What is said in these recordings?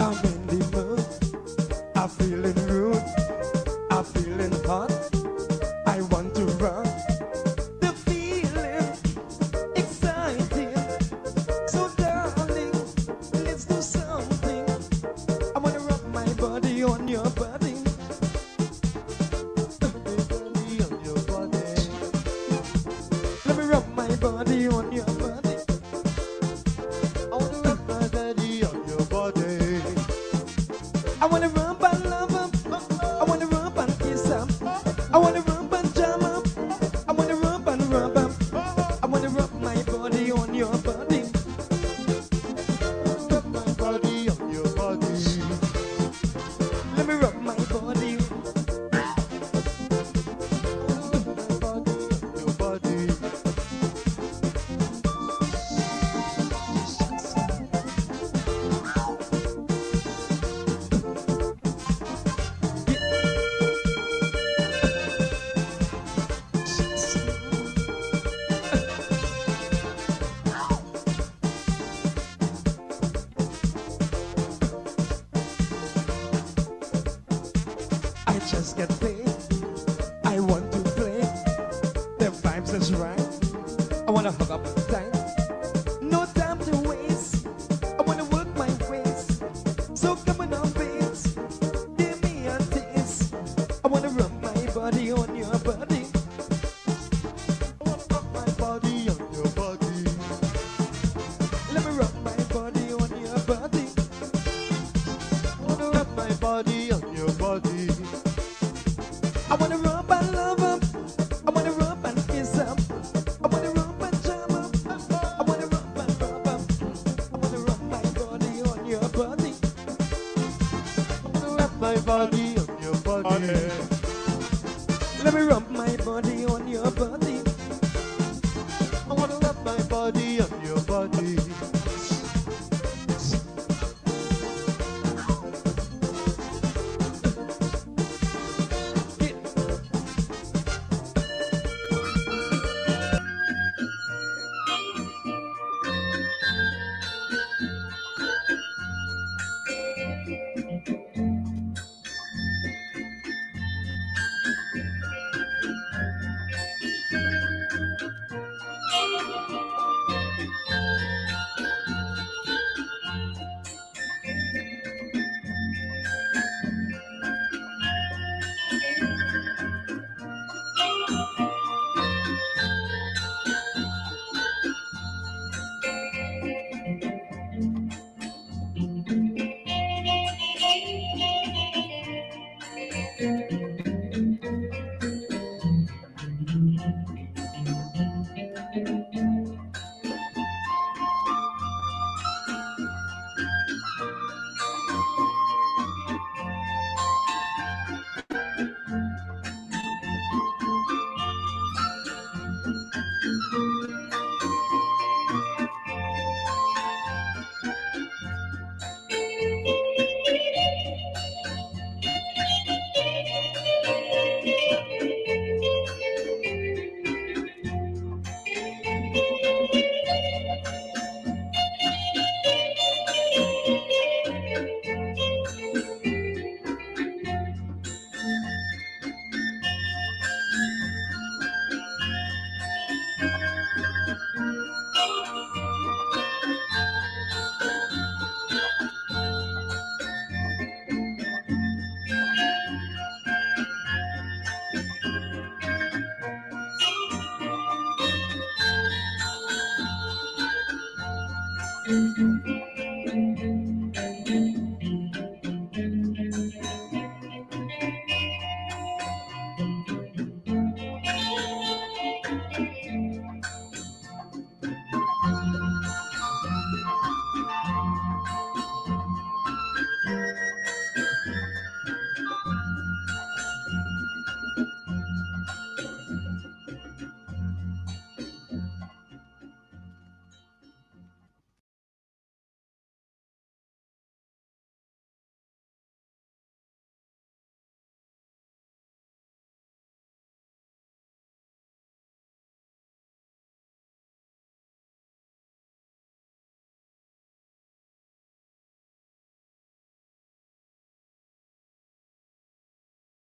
I'm in the mood. I'm feeling rude. I'm feeling hot. I want to run. The feeling exciting. So darling, let's do something. I wanna rub my body on your body. Let me rub my body on your body. I wanna rub my body on your body. I wanna rub and love up. I wanna rub and kiss up. I wanna rub and jam up. I wanna rub and rub up. I wanna rub my body on your body. Rub my body on your body. Let me rub my body. I just get paid. I want to play. The vibes is right. I wanna hug up tight. No time to waste. I wanna work my ways. So come on, babes. Give me a taste. I wanna rub my body on your body. I wanna rub my body on your body. Let me rub my body on your body. I wanna rub my body on your body. I wanna rub and love up. I wanna rub and kiss up. I wanna rub and jam up. I wanna rub and rub up. I wanna rub my body on your body. I wanna rub my body on your body. Let me rub my body on your body. I wanna rub my body on your body.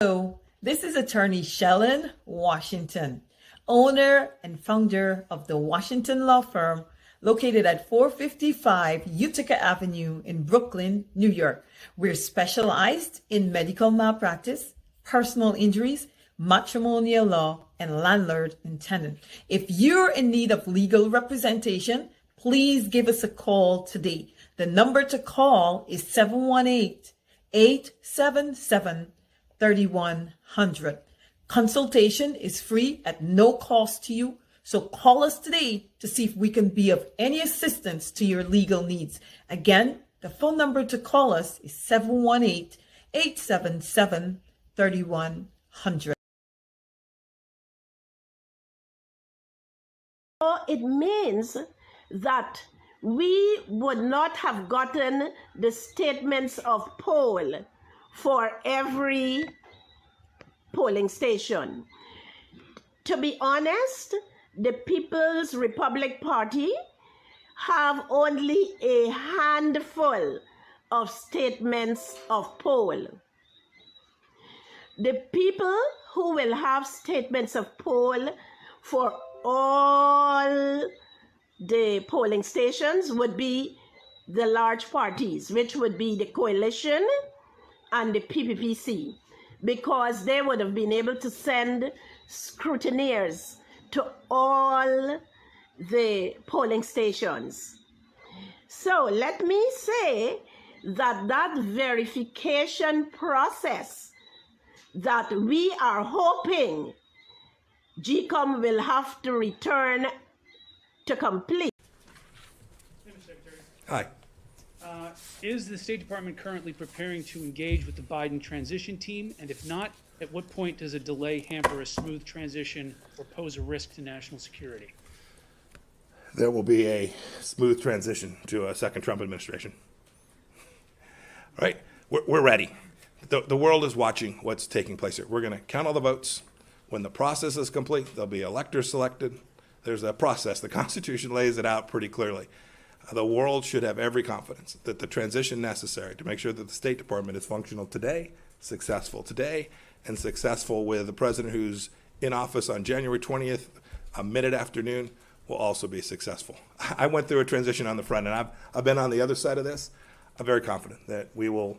Hello, this is attorney Shellen Washington, owner and founder of the Washington Law Firm located at 455 Utica Avenue in Brooklyn, New York. We're specialized in medical malpractice, personal injuries, matrimonial law, and landlord and tenant. If you're in need of legal representation, please give us a call today. The number to call is 718-877-3100. Consultation is free at no cost to you, so call us today to see if we can be of any assistance to your legal needs. Again, the phone number to call us is 718-877-3100. It means that we would not have gotten the statements of poll for every polling station. To be honest, the People's Republic Party have only a handful of statements of poll. The people who will have statements of poll for all the polling stations would be the large parties, which would be the coalition and the PPPC, because they would have been able to send scrutineers to all the polling stations. So let me say that that verification process that we are hoping GCOM will have to return to complete. Mr. Secretary. Hi. Is the State Department currently preparing to engage with the Biden transition team? And if not, at what point does a delay hamper a smooth transition or pose a risk to national security? There will be a smooth transition to a second Trump administration. Right? We're ready. The world is watching what's taking place here. We're going to count all the votes. When the process is complete, there'll be electors selected. There's a process. The Constitution lays it out pretty clearly. The world should have every confidence that the transition necessary to make sure that the State Department is functional today, successful today, and successful with the president who's in office on January 20th, mid-afternoon, will also be successful. I went through a transition on the front, and I've been on the other side of this. I'm very confident that we will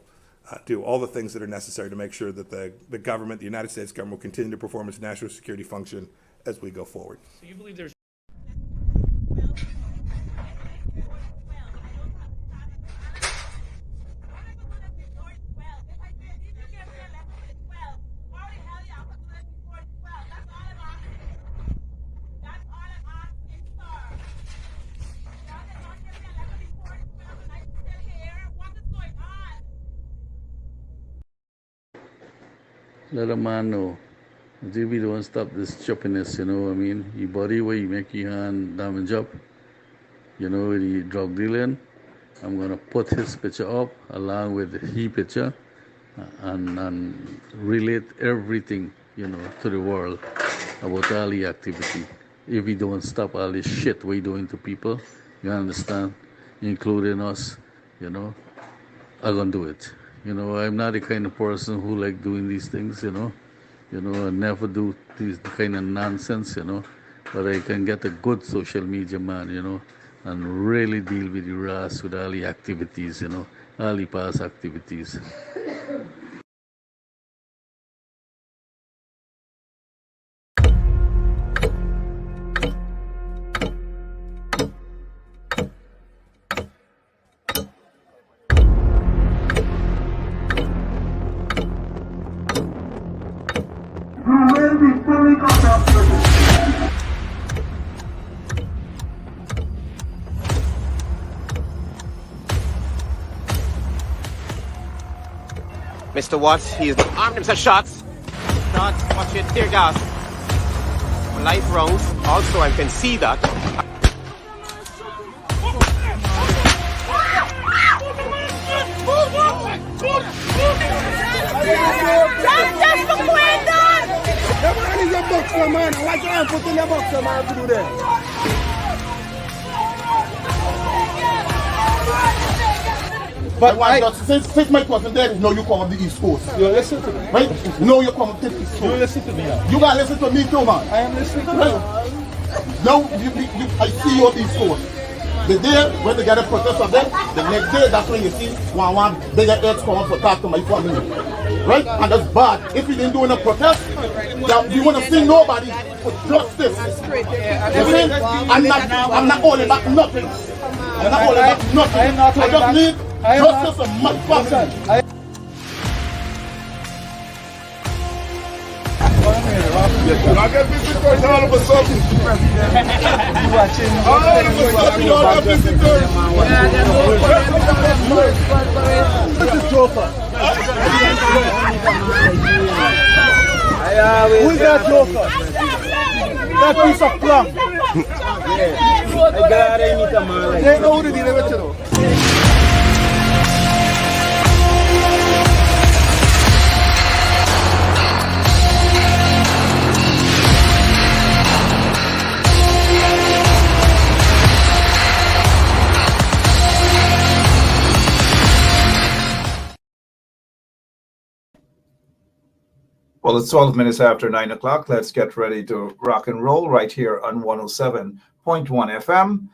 do all the things that are necessary to make sure that the government, the United States government, will continue to perform its national security function as we go forward. So you believe there's let a man know that if we don't stop this choppiness, you know what I mean? Your body where you make your hand damage up, you know, with the drug dealing, I'm going to put his picture up along with his picture and relate everything, you know, to the world about all the activity. If we don't stop all this shit we're doing to people, you understand, including us, you know, I'm going to do it. You know, I'm not the kind of person who like doing these things, you know. I never do this kind of nonsense, you know. But I can get a good social media man, you know, and really deal with the rest with all the activities, you know, all the past activities. Mr. Watts, he's armed himself shots. Shots, watch it, tear gas. Live rounds. Also, I can see that. But I want since my cousin there, no, you come up the East Coast. You listen to me. Right? No, you come up to the East Coast. You listen to me now. You gotta listen to me too, man. I am listening to Right? Now, I see you on the East Coast. The day when they get a protest of them, the next day, that's when you see one bigger heads come up for talk to my family. Right? And that's bad. If we didn't do a protest, we want to see nobody for justice. You see? I'm not holding back nothing. I'm not holding back nothing. I just need justice for my family. I get visitors all of a sudden. All of a sudden, you all got visitors. This is Joker. Who is that Joker? That piece of plum. They know who to deliver to. Well, it's 12 minutes after 9 o'clock. Let's get ready to rock and roll right here on 107.1 FM.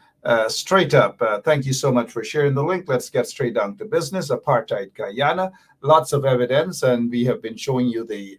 Straight up, thank you so much for sharing the link. Let's get straight down to business. Apartheid Guyana, lots of evidence, and we have been showing you the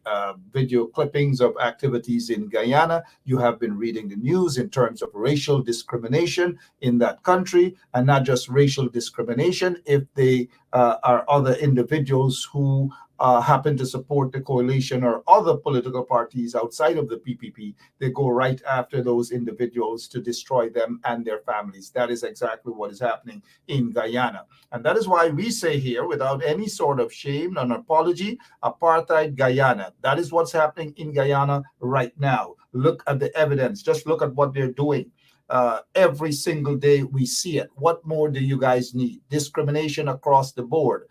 video clippings of activities in Guyana. You have been reading the news in terms of racial discrimination in that country, and not just racial discrimination. If they are other individuals who happen to support the coalition or other political parties outside of the PPP, they go right after those individuals to destroy them and their families. That is exactly what is happening in Guyana. And that is why we say here, without any sort of shame and apology, Apartheid Guyana. That is what's happening in Guyana right now. Look at the evidence. Just look at what they're doing. Every single day we see it. What more do you guys need? Discrimination across the board.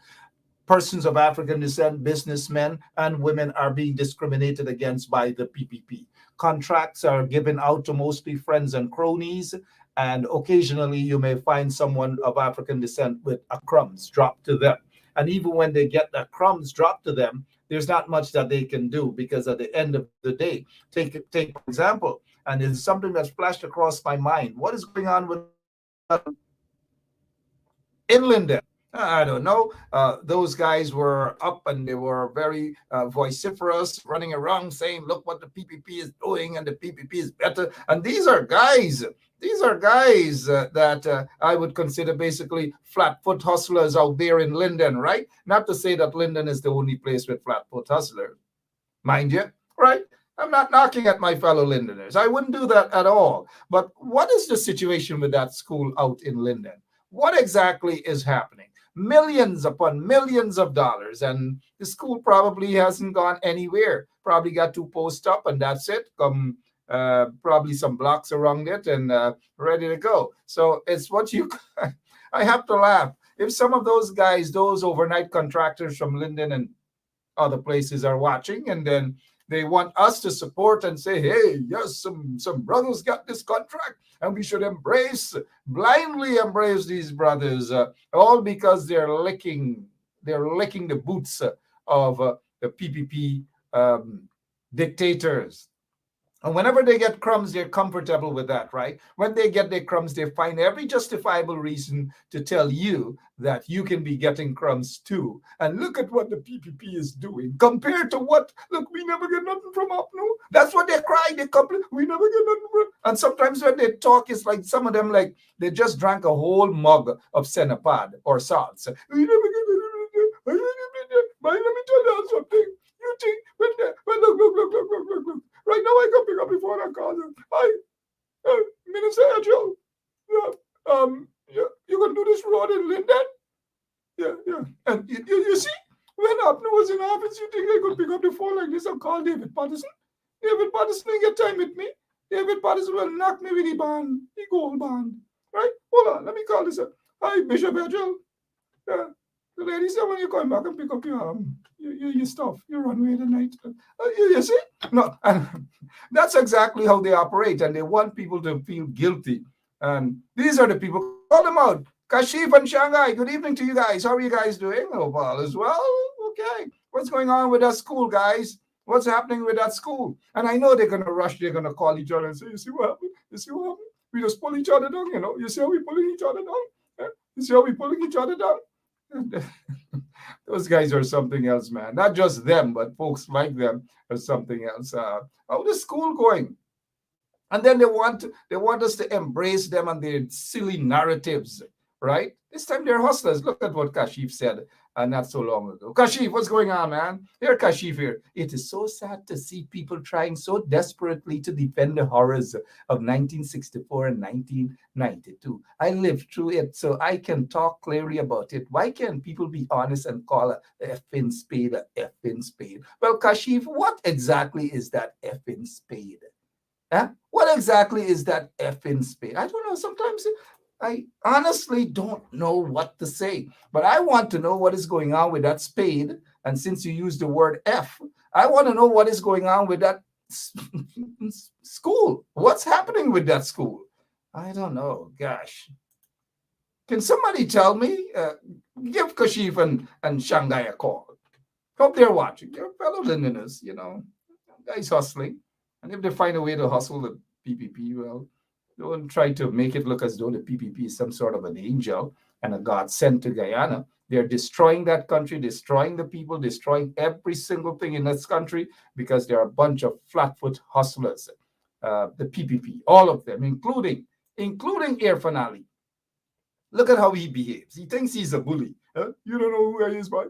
Persons of African descent, businessmen, and women are being discriminated against by the PPP. Contracts are given out to mostly friends and cronies, and occasionally you may find someone of African descent with a crumbs dropped to them. And even when they get the crumbs dropped to them, there's not much that they can do, because at the end of the day, take for example, and it's something that's flashed across my mind. What is going on with in Linden? I don't know. Those guys were up and they were very vociferous, running around saying, look what the PPP is doing and the PPP is better. And these are guys that I would consider basically flat-foot hustlers out there in Linden, right? Not to say that Linden is the only place with flat-foot hustlers, mind you, right? I'm not knocking at my fellow Lindeners. I wouldn't do that at all. But what is the situation with that school out in Linden? What exactly is happening? Millions upon millions of dollars, and the school probably hasn't gone anywhere. Probably got 2 posts up and that's it. Probably some blocks around it and ready to go. So it's what you I have to laugh. If some of those guys, those overnight contractors from Linden and other places are watching, and then they want us to support and say, hey, yes, some brothers got this contract and we should blindly embrace these brothers, all because they're licking the boots of the PPP dictators. And whenever they get crumbs, they're comfortable with that, right? When they get their crumbs, they find every justifiable reason to tell you that you can be getting crumbs too. And look at what the PPP is doing compared to what, look, we never get nothing from UPNO. That's what they cry, they complain, we never get nothing from. And sometimes when they talk, it's like some of them, like they just drank a whole mug of Senapad or salts. We never get nothing. But let me tell you something. You think, look. Right now, I can pick up before I call them. Minister Joe, you gonna do this road in Linden? Yeah. And you see, when Abner was in office, you think I could pick up the phone like this and call David Patterson? David Patterson ain't get time with me. David Patterson will knock me with the gold band. Right? Hold on, let me call this up. Hi, Bishop Edgel. Yeah. The lady said when you come back and pick up your stuff, your runway tonight. You see? No, that's exactly how they operate, and they want people to feel guilty. And these are the people, call them out. Kashif and Shanghai, good evening to you guys. How are you guys doing? Oh, well, as well. Okay. What's going on with that school, guys? What's happening with that school? And I know they're going to rush. They're going to call each other and say, you see what happened? You see what happened? We just pull each other down, you know. You see how we pulling each other down? Eh? You see how we pulling each other down? Those guys are something else, man. Not just them, but folks like them are something else. How is school going? And then they want us to embrace them and their silly narratives, right? This time they're hustlers. Look at what Kashif said not so long ago. Kashif, what's going on, man? Here, Kashif here. It is so sad to see people trying so desperately to defend the horrors of 1964 and 1992. I lived through it, so I can talk clearly about it. Why can't people be honest and call a effing spade a effing spade? Well, Kashif, what exactly is that effing spade? Huh? What exactly is that effing spade? I don't know. Sometimes I honestly don't know what to say, but I want to know what is going on with that spade. And since you used the word F, I want to know what is going on with that school. What's happening with that school? I don't know. Gosh. Can somebody tell me? Give Kashif and Shanghai a call. Hope they're watching. They're fellow Londoners, you know. Guys hustling. And if they find a way to hustle the PPP, well, don't try to make it look as though the PPP is some sort of an angel and a God sent to Guyana. They're destroying that country, destroying the people, destroying every single thing in this country because they're a bunch of flatfoot hustlers. The PPP, all of them, including Irfan Ali. Look at how he behaves. He thinks he's a bully. You don't know who I is, boy.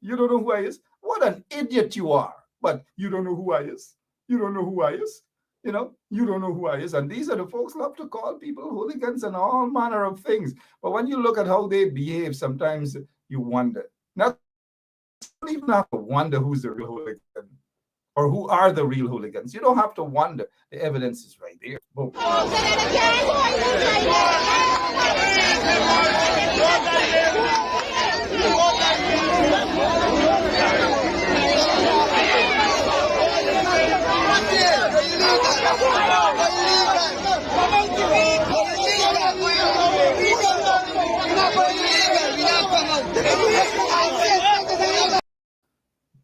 You don't know who I is. What an idiot you are. But you don't know who I is. You don't know who I is. You know, you don't know who I is. And these are the folks love to call people hooligans and all manner of things. But when you look at how they behave, sometimes you wonder. Not even have to wonder who's the real hooligan or who are the real hooligans. You don't have to wonder. The evidence is right there. Boom.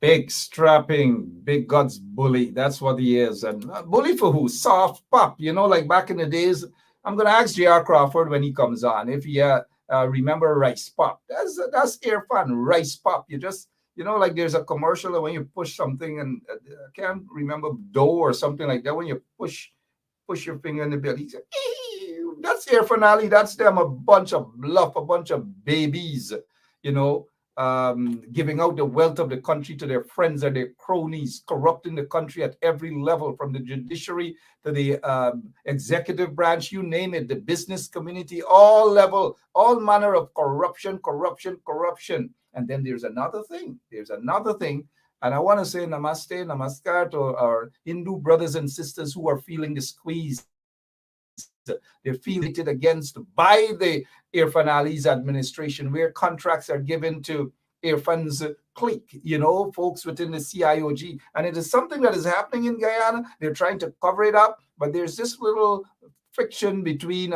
Big strapping, big guts bully. That's what he is. And bully for who? Soft pup. You know, like back in the days. I'm going to ask J.R. Crawford when he comes on if he remember Rice Pop. That's Irfan, Rice Pop. You just, you know, like there's a commercial when you push something and I can't remember dough or something like that. When you push your finger in the belly, he's like, that's Irfan Ali. That's them, a bunch of bluff, a bunch of babies, you know. Giving out the wealth of the country to their friends and their cronies, corrupting the country at every level, from the judiciary to the executive branch, you name it, the business community, all level, all manner of corruption. And then there's another thing. And I want to say namaste, namaskar to our Hindu brothers and sisters who are feeling the squeeze. They're feeling it against by the Irfan Ali's administration, where contracts are given to Irfan's clique, you know, folks within the CIOG. And it is something that is happening in Guyana. They're trying to cover it up, but there's this little friction between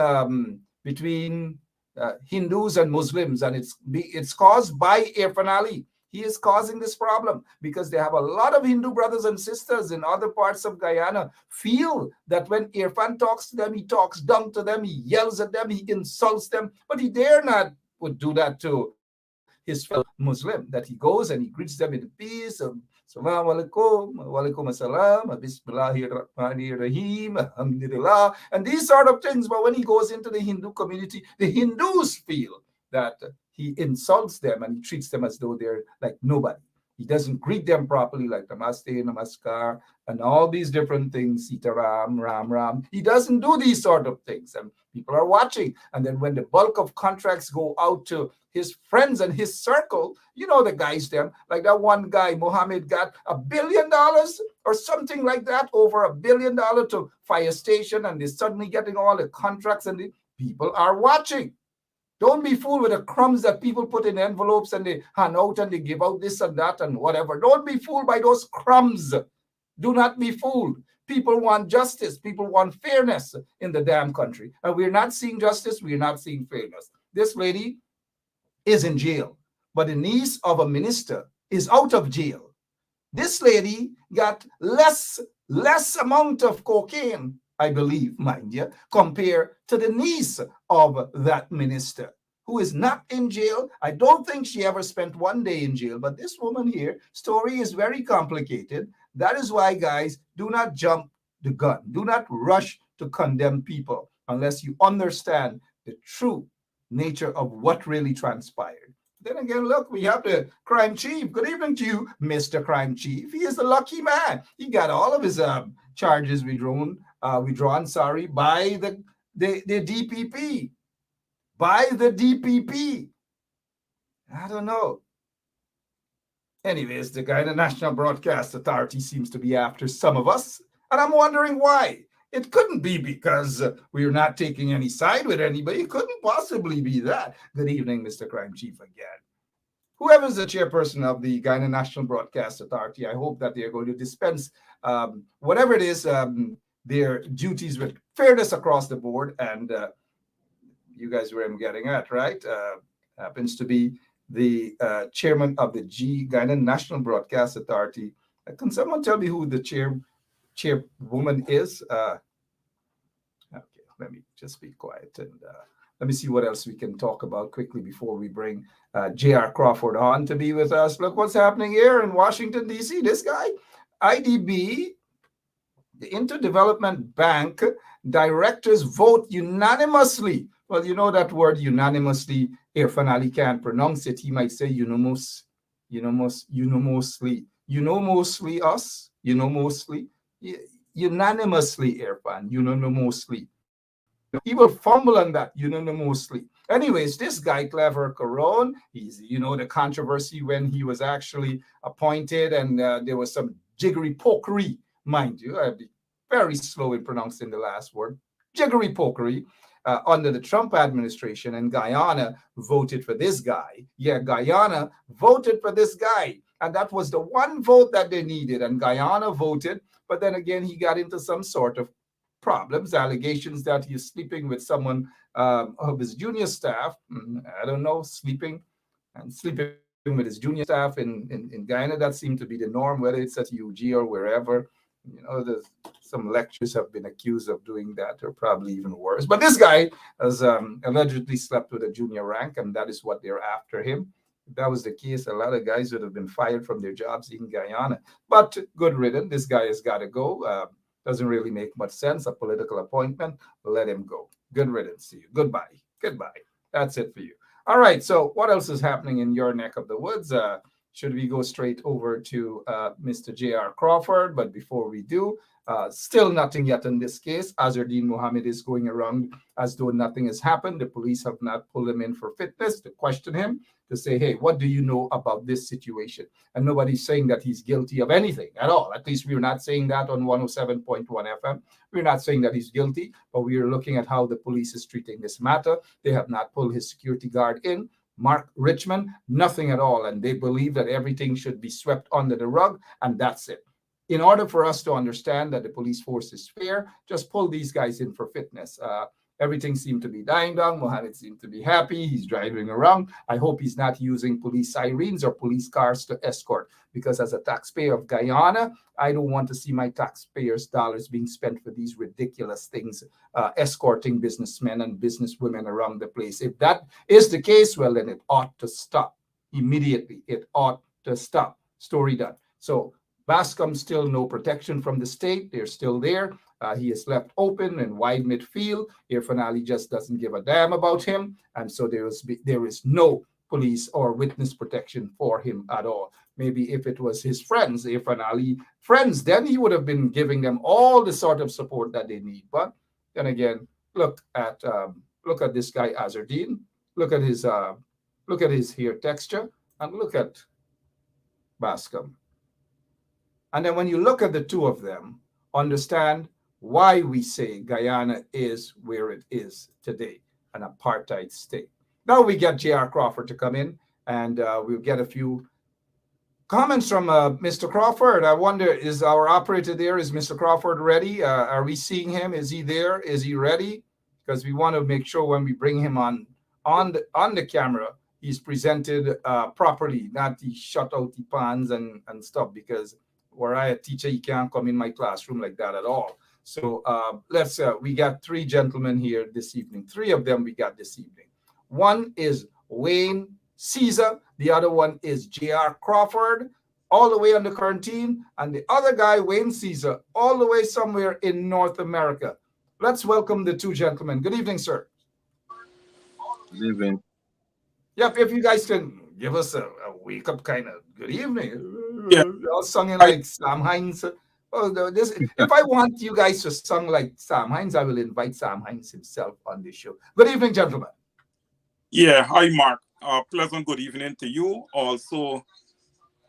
Hindus and Muslims, and it's caused by Irfan Ali. He is causing this problem because they have a lot of Hindu brothers and sisters in other parts of Guyana feel that when Irfan talks to them, he talks down to them, he yells at them, he insults them, but he dare not would do that to his fellow Muslim, that he goes and he greets them in peace. Assalamu alaikum, wa alaikum assalam, bismillahirrahmanirrahim, alhamdulillah, and these sort of things. But when he goes into the Hindu community, the Hindus feel that he insults them and he treats them as though they're like nobody. He doesn't greet them properly, like namaste, namaskar, and all these different things, sitaram, ram. He doesn't do these sort of things, and people are watching. And then when the bulk of contracts go out to his friends and his circle, you know the guys, them, like that one guy, Mohammed, got $1 billion or something like that, over $1 billion to fire station, and they're suddenly getting all the contracts, and the people are watching. Don't be fooled with the crumbs that people put in envelopes and they hand out and they give out this and that and whatever. Don't be fooled by those crumbs. Do not be fooled. People want justice. People want fairness in the damn country. And we're not seeing justice. We're not seeing fairness. This lady is in jail, but the niece of a minister is out of jail. This lady got less amount of cocaine, I believe, mind you, compared to the niece of that minister, who is not in jail. I don't think she ever spent one day in jail, but this woman here, story is very complicated. That is why, guys, do not jump the gun. Do not rush to condemn people unless you understand the true nature of what really transpired. Then again, look, we have the crime chief. Good evening to you, Mr. Crime Chief. He is the lucky man. He got all of his charges withdrawn by the DPP. By the DPP. I don't know. Anyways, the Guyana National Broadcast Authority seems to be after some of us, and I'm wondering why. It couldn't be because we're not taking any side with anybody. It couldn't possibly be that. Good evening, Mr. Crime Chief again. Whoever's the chairperson of the Guyana National Broadcast Authority, I hope that they're going to dispense whatever it is, their duties with fairness across the board. And you guys where I'm getting at, right? Happens to be the chairman of the Guyana National Broadcast Authority. Can someone tell me who the chairwoman is? Okay, let me just be quiet and let me see what else we can talk about quickly before we bring J.R. Crawford on to be with us. Look what's happening here in Washington, D.C. This guy, IDB, the Interdevelopment Bank directors vote unanimously. Well, you know that word unanimously. Irfan Ali can't pronounce it. He might say unanimously, unanimously, Irfan, unanimously. He will fumble on that unanimously. Anyways, this guy, Clever Caron, he's, the controversy when he was actually appointed and there was some jiggery pokery, mind you. I'd be very slow in pronouncing the last word. Jiggery pokery under the Trump administration, and Guyana voted for this guy. Yeah, Guyana voted for this guy. And that was the one vote that they needed. And Guyana voted, but then again, he got into some sort of problems, allegations that he's sleeping with someone of his junior staff. I don't know, sleeping with his junior staff in Guyana. That seemed to be the norm, whether it's at UG or wherever. Some lecturers have been accused of doing that, or probably even worse. But this guy has allegedly slept with a junior rank, and that is what they're after him. If that was the case, a lot of guys would have been fired from their jobs in Guyana. But good riddance, this guy has got to go. Doesn't really make much sense, a political appointment. Let him go. Good riddance to you. Goodbye. That's it for you. All right, so what else is happening in your neck of the woods? Should we go straight over to Mr. J.R. Crawford? But before we do, still nothing yet in this case. Azardine Mohammed is going around as though nothing has happened. The police have not pulled him in for fitness to question him, to say, hey, what do you know about this situation? And nobody's saying that he's guilty of anything at all. At least we're not saying that on 107.1 FM. We're not saying that he's guilty, but we are looking at how the police is treating this matter. They have not pulled his security guard in. Mark Richmond, nothing at all. And they believe that everything should be swept under the rug, and that's it. In order for us to understand that the police force is fair, just pull these guys in for fitness. Everything seemed to be dying down. Mohammed seemed to be happy. He's driving around. I hope he's not using police sirens or police cars to escort, because as a taxpayer of Guyana, I don't want to see my taxpayers' dollars being spent for these ridiculous things, escorting businessmen and businesswomen around the place. If that is the case, well, then it ought to stop immediately. It ought to stop. Story done. So Bascom still no protection from the state. They're still there. He is left open in wide midfield. Irfan Ali just doesn't give a damn about him. And so there is no police or witness protection for him at all. Maybe if it was his friends, Irfan Ali friends, then he would have been giving them all the sort of support that they need. But then again, look at this guy Azardine. Look at his hair texture, and look at Bascom. And then when you look at the two of them, understand why we say Guyana is where it is today, an apartheid state. Now we get J.R. Crawford to come in, and we'll get a few comments from Mr. Crawford. I wonder, is our operator there? Is Mr. Crawford ready? Are we seeing him? Is he there? Is he ready? Because we want to make sure when we bring him on on the camera, he's presented properly, not he shut out the pans and stuff, because where I a teacher, he can't come in my classroom like that at all. So we got three gentlemen here this evening. Three of them we got this evening. One is Wayne Caesar. The other one is J.R. Crawford, all the way on the current team. And the other guy, Wayne Caesar, all the way somewhere in North America. Let's welcome the two gentlemen. Good evening, sir. Good evening. Yep, if you guys can give us a wake-up kind of good evening. Yeah. All singing like Sam Hines. Oh, if I want you guys to sing like Sam Hines, I will invite Sam Hines himself on the show. Good evening, gentlemen. Yeah, hi, Mark. Pleasant good evening to you. Also,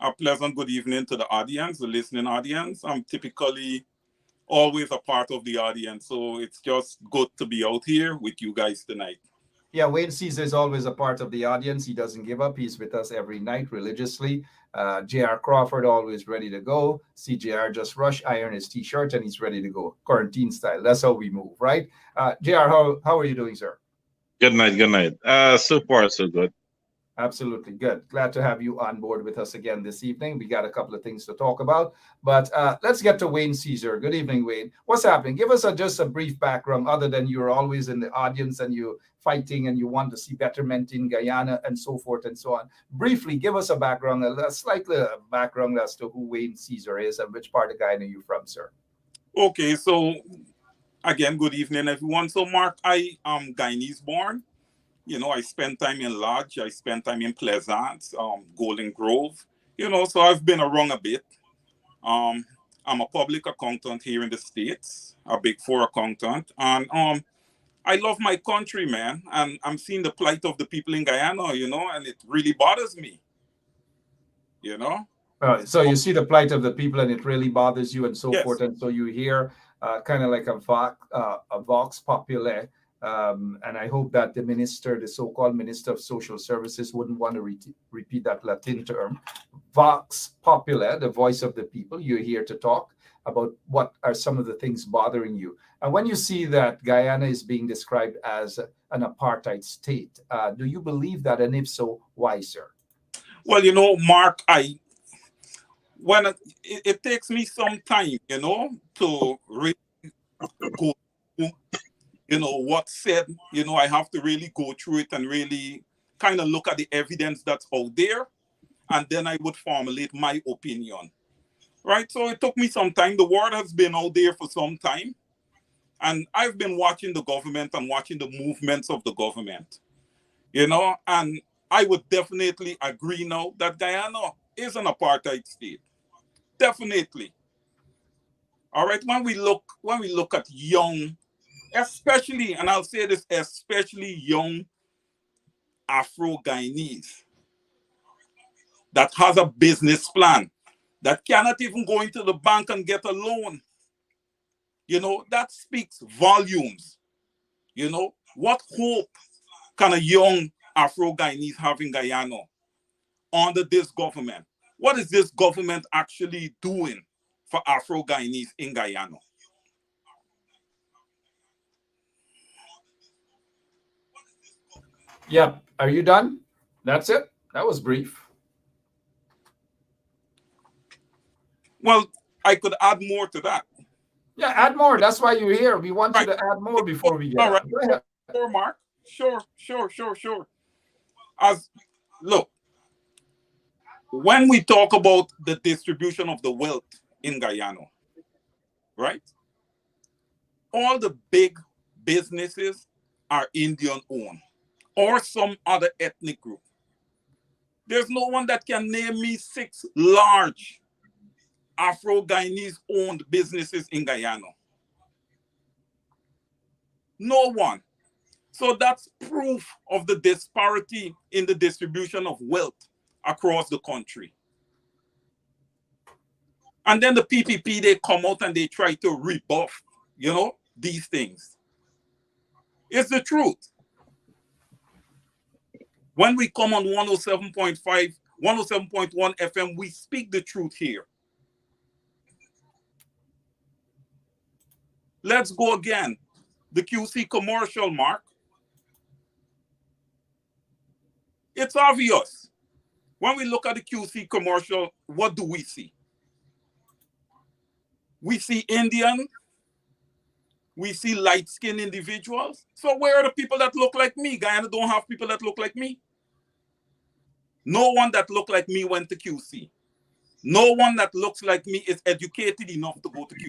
a pleasant good evening to the audience, the listening audience. I'm typically always a part of the audience, so it's just good to be out here with you guys tonight. Yeah, Wayne Caesar is always a part of the audience. He doesn't give up. He's with us every night religiously. J.R. Crawford always ready to go. CJR just rush iron his t-shirt and he's ready to go. Quarantine style. That's how we move, right? J.R., how are you doing, sir? Good night, good night. So far, so good. Absolutely good. Glad to have you on board with us again this evening. We got a couple of things to talk about, but let's get to Wayne Caesar. Good evening, Wayne. What's happening? Give us just a brief background, other than you're always in the audience and you fighting and you want to see betterment in Guyana and so forth and so on. Briefly, give us a background, a slightly background as to who Wayne Caesar is and which part of Guyana you're from, sir. Okay, so again, good evening, everyone. So, Mark, I am Guyanese born. You know, I spent time in Lodge, I spent time in Pleasance, Golden Grove, you know, so I've been around a bit. I'm a public accountant here in the States, a Big Four accountant, and I love my country, man, and I'm seeing the plight of the people in Guyana, you know, and it really bothers me, you know. So you see the plight of the people and it really bothers you and so Yes. forth, and so you hear kind of like a vox populi. And I hope that the so-called Minister of Social Services wouldn't want to repeat that Latin term. Vox populi, the voice of the people. You're here to talk about what are some of the things bothering you. And when you see that Guyana is being described as an apartheid state, do you believe that? And if so, why, sir? Well, you know, Mark, it takes me some time, you know, to really go through, you know, what's said. You know, I have to really go through it and really kind of look at the evidence that's out there, and then I would formulate my opinion, right? So it took me some time. The word has been out there for some time, and I've been watching the government and watching the movements of the government, you know, and I would definitely agree now that Guyana is an apartheid state. Definitely. All right. When we look at young, especially, and I'll say this, especially young Afro-Guyanese that has a business plan, that cannot even go into the bank and get a loan, you know, that speaks volumes. You know, what hope can a young Afro-Guyanese have in Guyana under this government? What is this government actually doing for Afro-Guyanese in Guyana? Yep. Are you done? That's it? That was brief. Well, I could add more to that. Yeah, add more. That's why you're here. We want you to add more before we get all right. Go ahead. Sure, Mark. Sure. Look, when we talk about the distribution of the wealth in Guyana, right? All the big businesses are Indian owned or some other ethnic group. There's no one that can name me 6 large Afro-Guyanese owned businesses in Guyana. No one. So that's proof of the disparity in the distribution of wealth across the country. And then the PPP, they come out and they try to rebuff, you know, these things. It's the truth. When we come on 107.5, 107.1 FM, we speak the truth here. Let's go again. The QC commercial, Mark. It's obvious. When we look at the QC commercial, what do we see? We see Indian, we see light-skinned individuals. So where are the people that look like me? Guyana don't have people that look like me. No one that look like me went to QC. No one that looks like me is educated enough to go to QC.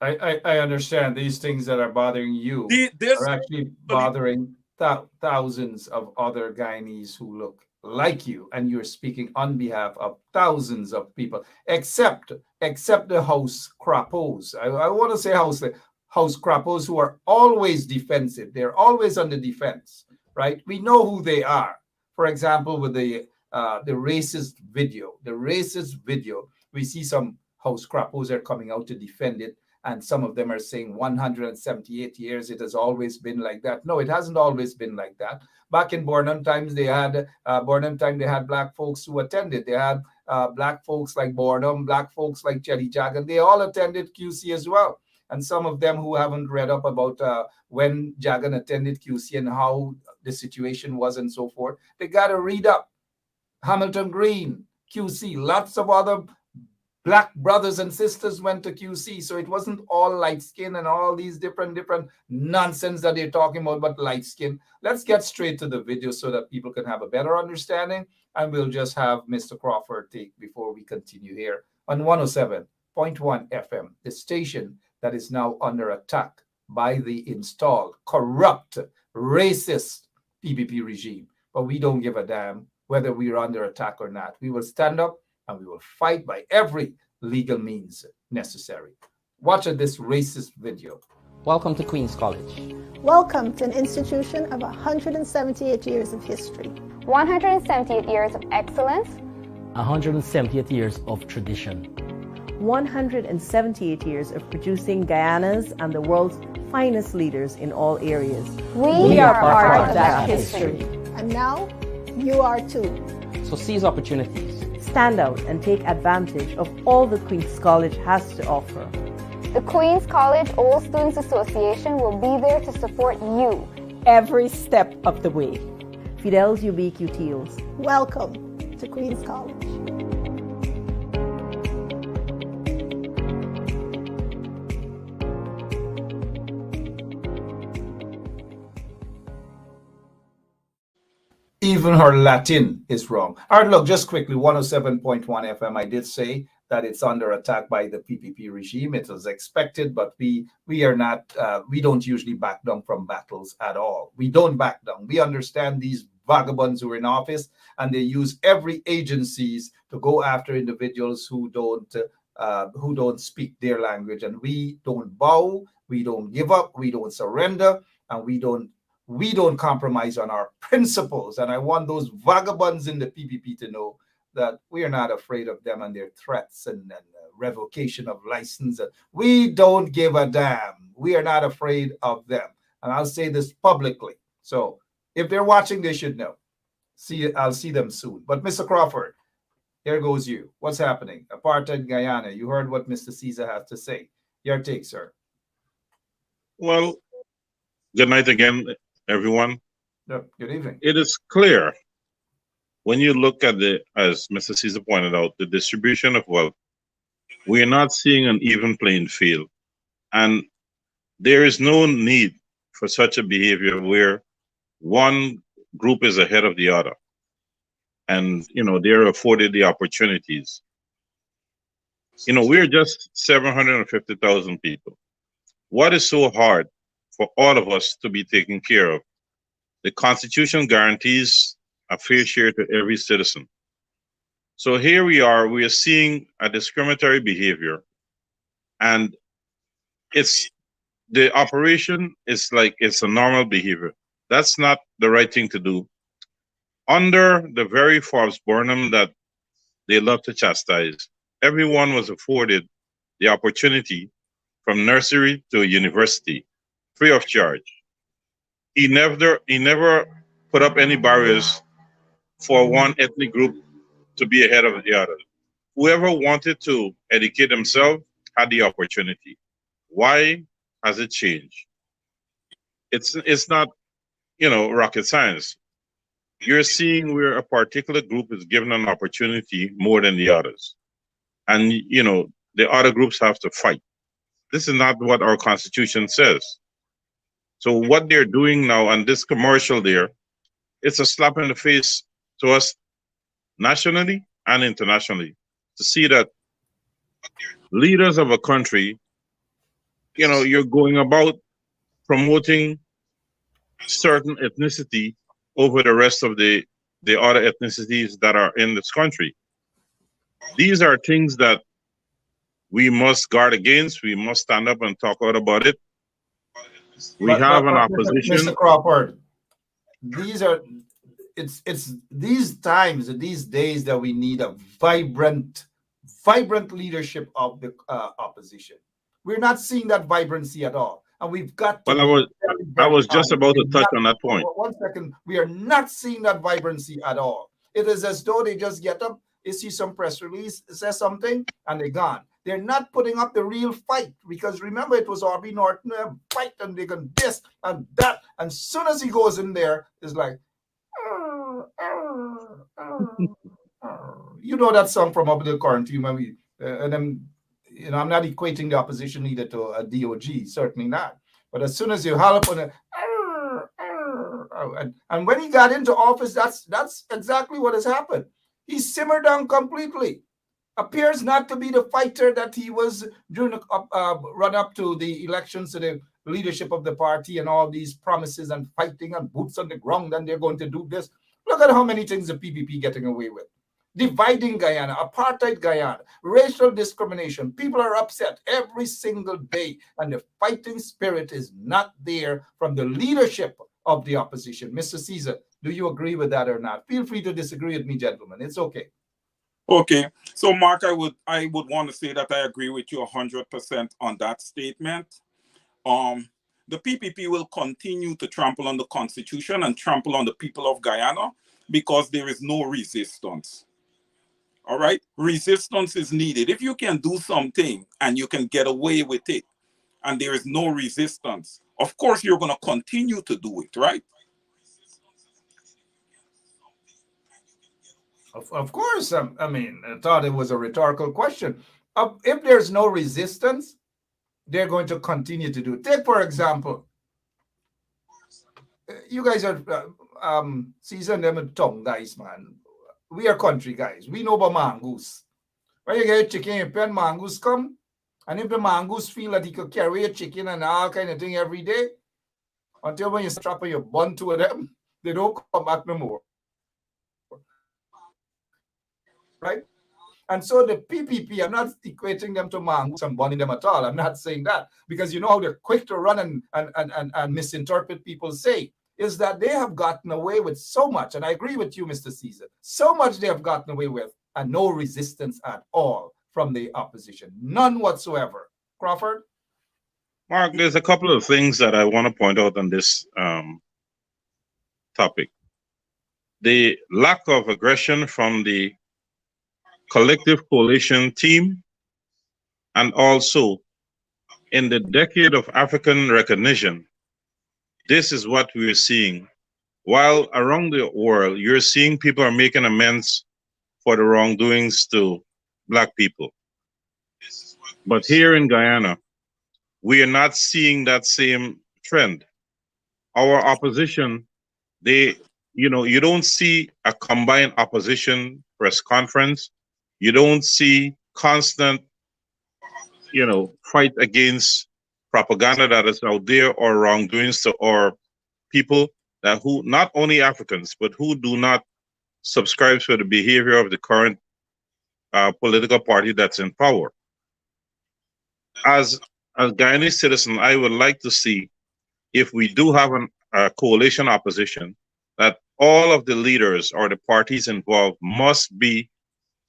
I understand these things that are bothering you are actually bothering thousands of other Guyanese who look like you, and you're speaking on behalf of thousands of people, except the house crappos. I want to say house crappos who are always defensive. They're always on the defense, right? We know who they are. For example, with the racist video, we see some house crappos are coming out to defend it. And some of them are saying 178 years, it has always been like that. No, it hasn't always been like that. Back in Burnham times, they had black folks who attended. They had black folks like Burnham, black folks like Chelly Jagan. They all attended QC as well. And some of them who haven't read up about when Jagan attended QC and how the situation was and so forth, they got to read up. Hamilton Green, QC, lots of other Black brothers and sisters went to QC, so it wasn't all light skin and all these different nonsense that they're talking about, but light skin. Let's get straight to the video so that people can have a better understanding, and we'll just have Mr. Crawford take before we continue here on 107.1 FM, the station that is now under attack by the installed, corrupt, racist PPP regime. But we don't give a damn whether we're under attack or not. We will stand up and we will fight by every legal means necessary. Watch this racist video. Welcome to Queen's College. Welcome to an institution of 178 years of history. 178 years of excellence. 178 years of tradition. 178 years of producing Guyana's and the world's finest leaders in all areas. We are part of that history. And now, you are too. So seize opportunities. Stand out and take advantage of all that Queen's College has to offer. The Queen's College All Students Association will be there to support you every step of the way. Fidels Ubiquitios. Welcome to Queen's College. Even her Latin is wrong. All right, look, just quickly, 107.1 FM. I did say that it's under attack by the PPP regime. It was expected, but we are not. We don't usually back down from battles at all. We don't back down. We understand these vagabonds who are in office, and they use every agencies to go after individuals who don't speak their language. And we don't bow. We don't give up. We don't surrender, and we don't compromise on our principles. And I want those vagabonds in the PPP to know that we are not afraid of them and their threats and revocation of license. We don't give a damn. We are not afraid of them. And I'll say this publicly. So if they're watching, they should know. I'll see them soon. But Mr. Crawford, here goes you. What's happening? Apartheid Guyana. You heard what Mr. Caesar has to say. Your take, sir. Well, good night again, everyone. Yep, good evening. It is clear when you look at as Mr. Caesar pointed out, the distribution of wealth, we are not seeing an even playing field. And there is no need for such a behavior where one group is ahead of the other. And, they're afforded the opportunities. We're just 750,000 people. What is so hard for all of us to be taken care of? The Constitution guarantees a fair share to every citizen. So here we are seeing a discriminatory behavior, and the operation is like it's a normal behavior. That's not the right thing to do. Under the very Forbes Burnham that they love to chastise, everyone was afforded the opportunity from nursery to university, free of charge. He never put up any barriers for one ethnic group to be ahead of the other. Whoever wanted to educate themselves had the opportunity. Why has it changed? it's not, rocket science. You're seeing where a particular group is given an opportunity more than the others. And, the other groups have to fight. This is not what our Constitution says. So what they're doing now on this commercial there, it's a slap in the face to us nationally and internationally to see that leaders of a country, you're going about promoting certain ethnicity over the rest of the other ethnicities that are in this country. These are things that we must guard against. We must stand up and talk out about it. We have an opposition. Mr. Crawford, it's these times, these days that we need a vibrant leadership of the opposition. We're not seeing that vibrancy at all. And we've got to. Well, I was just about to touch on that point. 1 second. We are not seeing that vibrancy at all. It is as though they just get up, they see some press release, say something, and they're gone. They're not putting up the real fight, because remember, it was R.B. Norton fight, and they can this and that. And as soon as he goes in there, it's like, you know that song from Up the Quarantine, when we and then, I'm not equating the opposition leader to a DOG, certainly not. But as soon as you holler up on it, and when he got into office, that's exactly what has happened. He simmered down completely. Appears not to be the fighter that he was during the run up to the elections, to the leadership of the party, and all these promises and fighting and boots on the ground, and they're going to do this. Look at how many things the PPP getting away with. Dividing Guyana, apartheid Guyana, racial discrimination. People are upset every single day, and the fighting spirit is not there from the leadership of the opposition. Mr. Caesar, do you agree with that or not? Feel free to disagree with me, gentlemen. It's okay. Okay, so Mark, I would want to say that I agree with you 100% on that statement. The PPP will continue to trample on the Constitution and trample on the people of Guyana because there is no resistance. All right, resistance is needed. If you can do something and you can get away with it, and there is no resistance, of course you're going to continue to do it, right? Of course. I mean, I thought it was a rhetorical question. If there's no resistance, they're going to continue to do it. Take, for example, you guys are seasoned them with tongue guys, man. We are country guys. We know about mongoose. When you get a chicken, you pen mongoose come, and if the mongoose feel that he could carry a chicken and all kind of thing every day, until when you strap your bun to them, they don't come back no more. Right? And so the PPP, I'm not equating them to mongoose and bunning them at all. I'm not saying that, because you know how they're quick to run and misinterpret people say, is that they have gotten away with so much. And I agree with you, Mr. Caesar. So much they have gotten away with, and no resistance at all from the opposition. None whatsoever. Crawford? Mark, there's a couple of things that I want to point out on this topic. The lack of aggression from the collective coalition team, and also in the decade of African recognition, this is what we're seeing. While around the world, you're seeing people are making amends for the wrongdoings to Black people. But here in Guyana, we are not seeing that same trend. Our opposition, you don't see a combined opposition press conference. You don't see constant, fight against propaganda that is out there, or wrongdoings to our people that who, not only Africans, but who do not subscribe to the behavior of the current political party that's in power. As a Guyanese citizen, I would like to see, if we do have a coalition opposition, that all of the leaders or the parties involved must be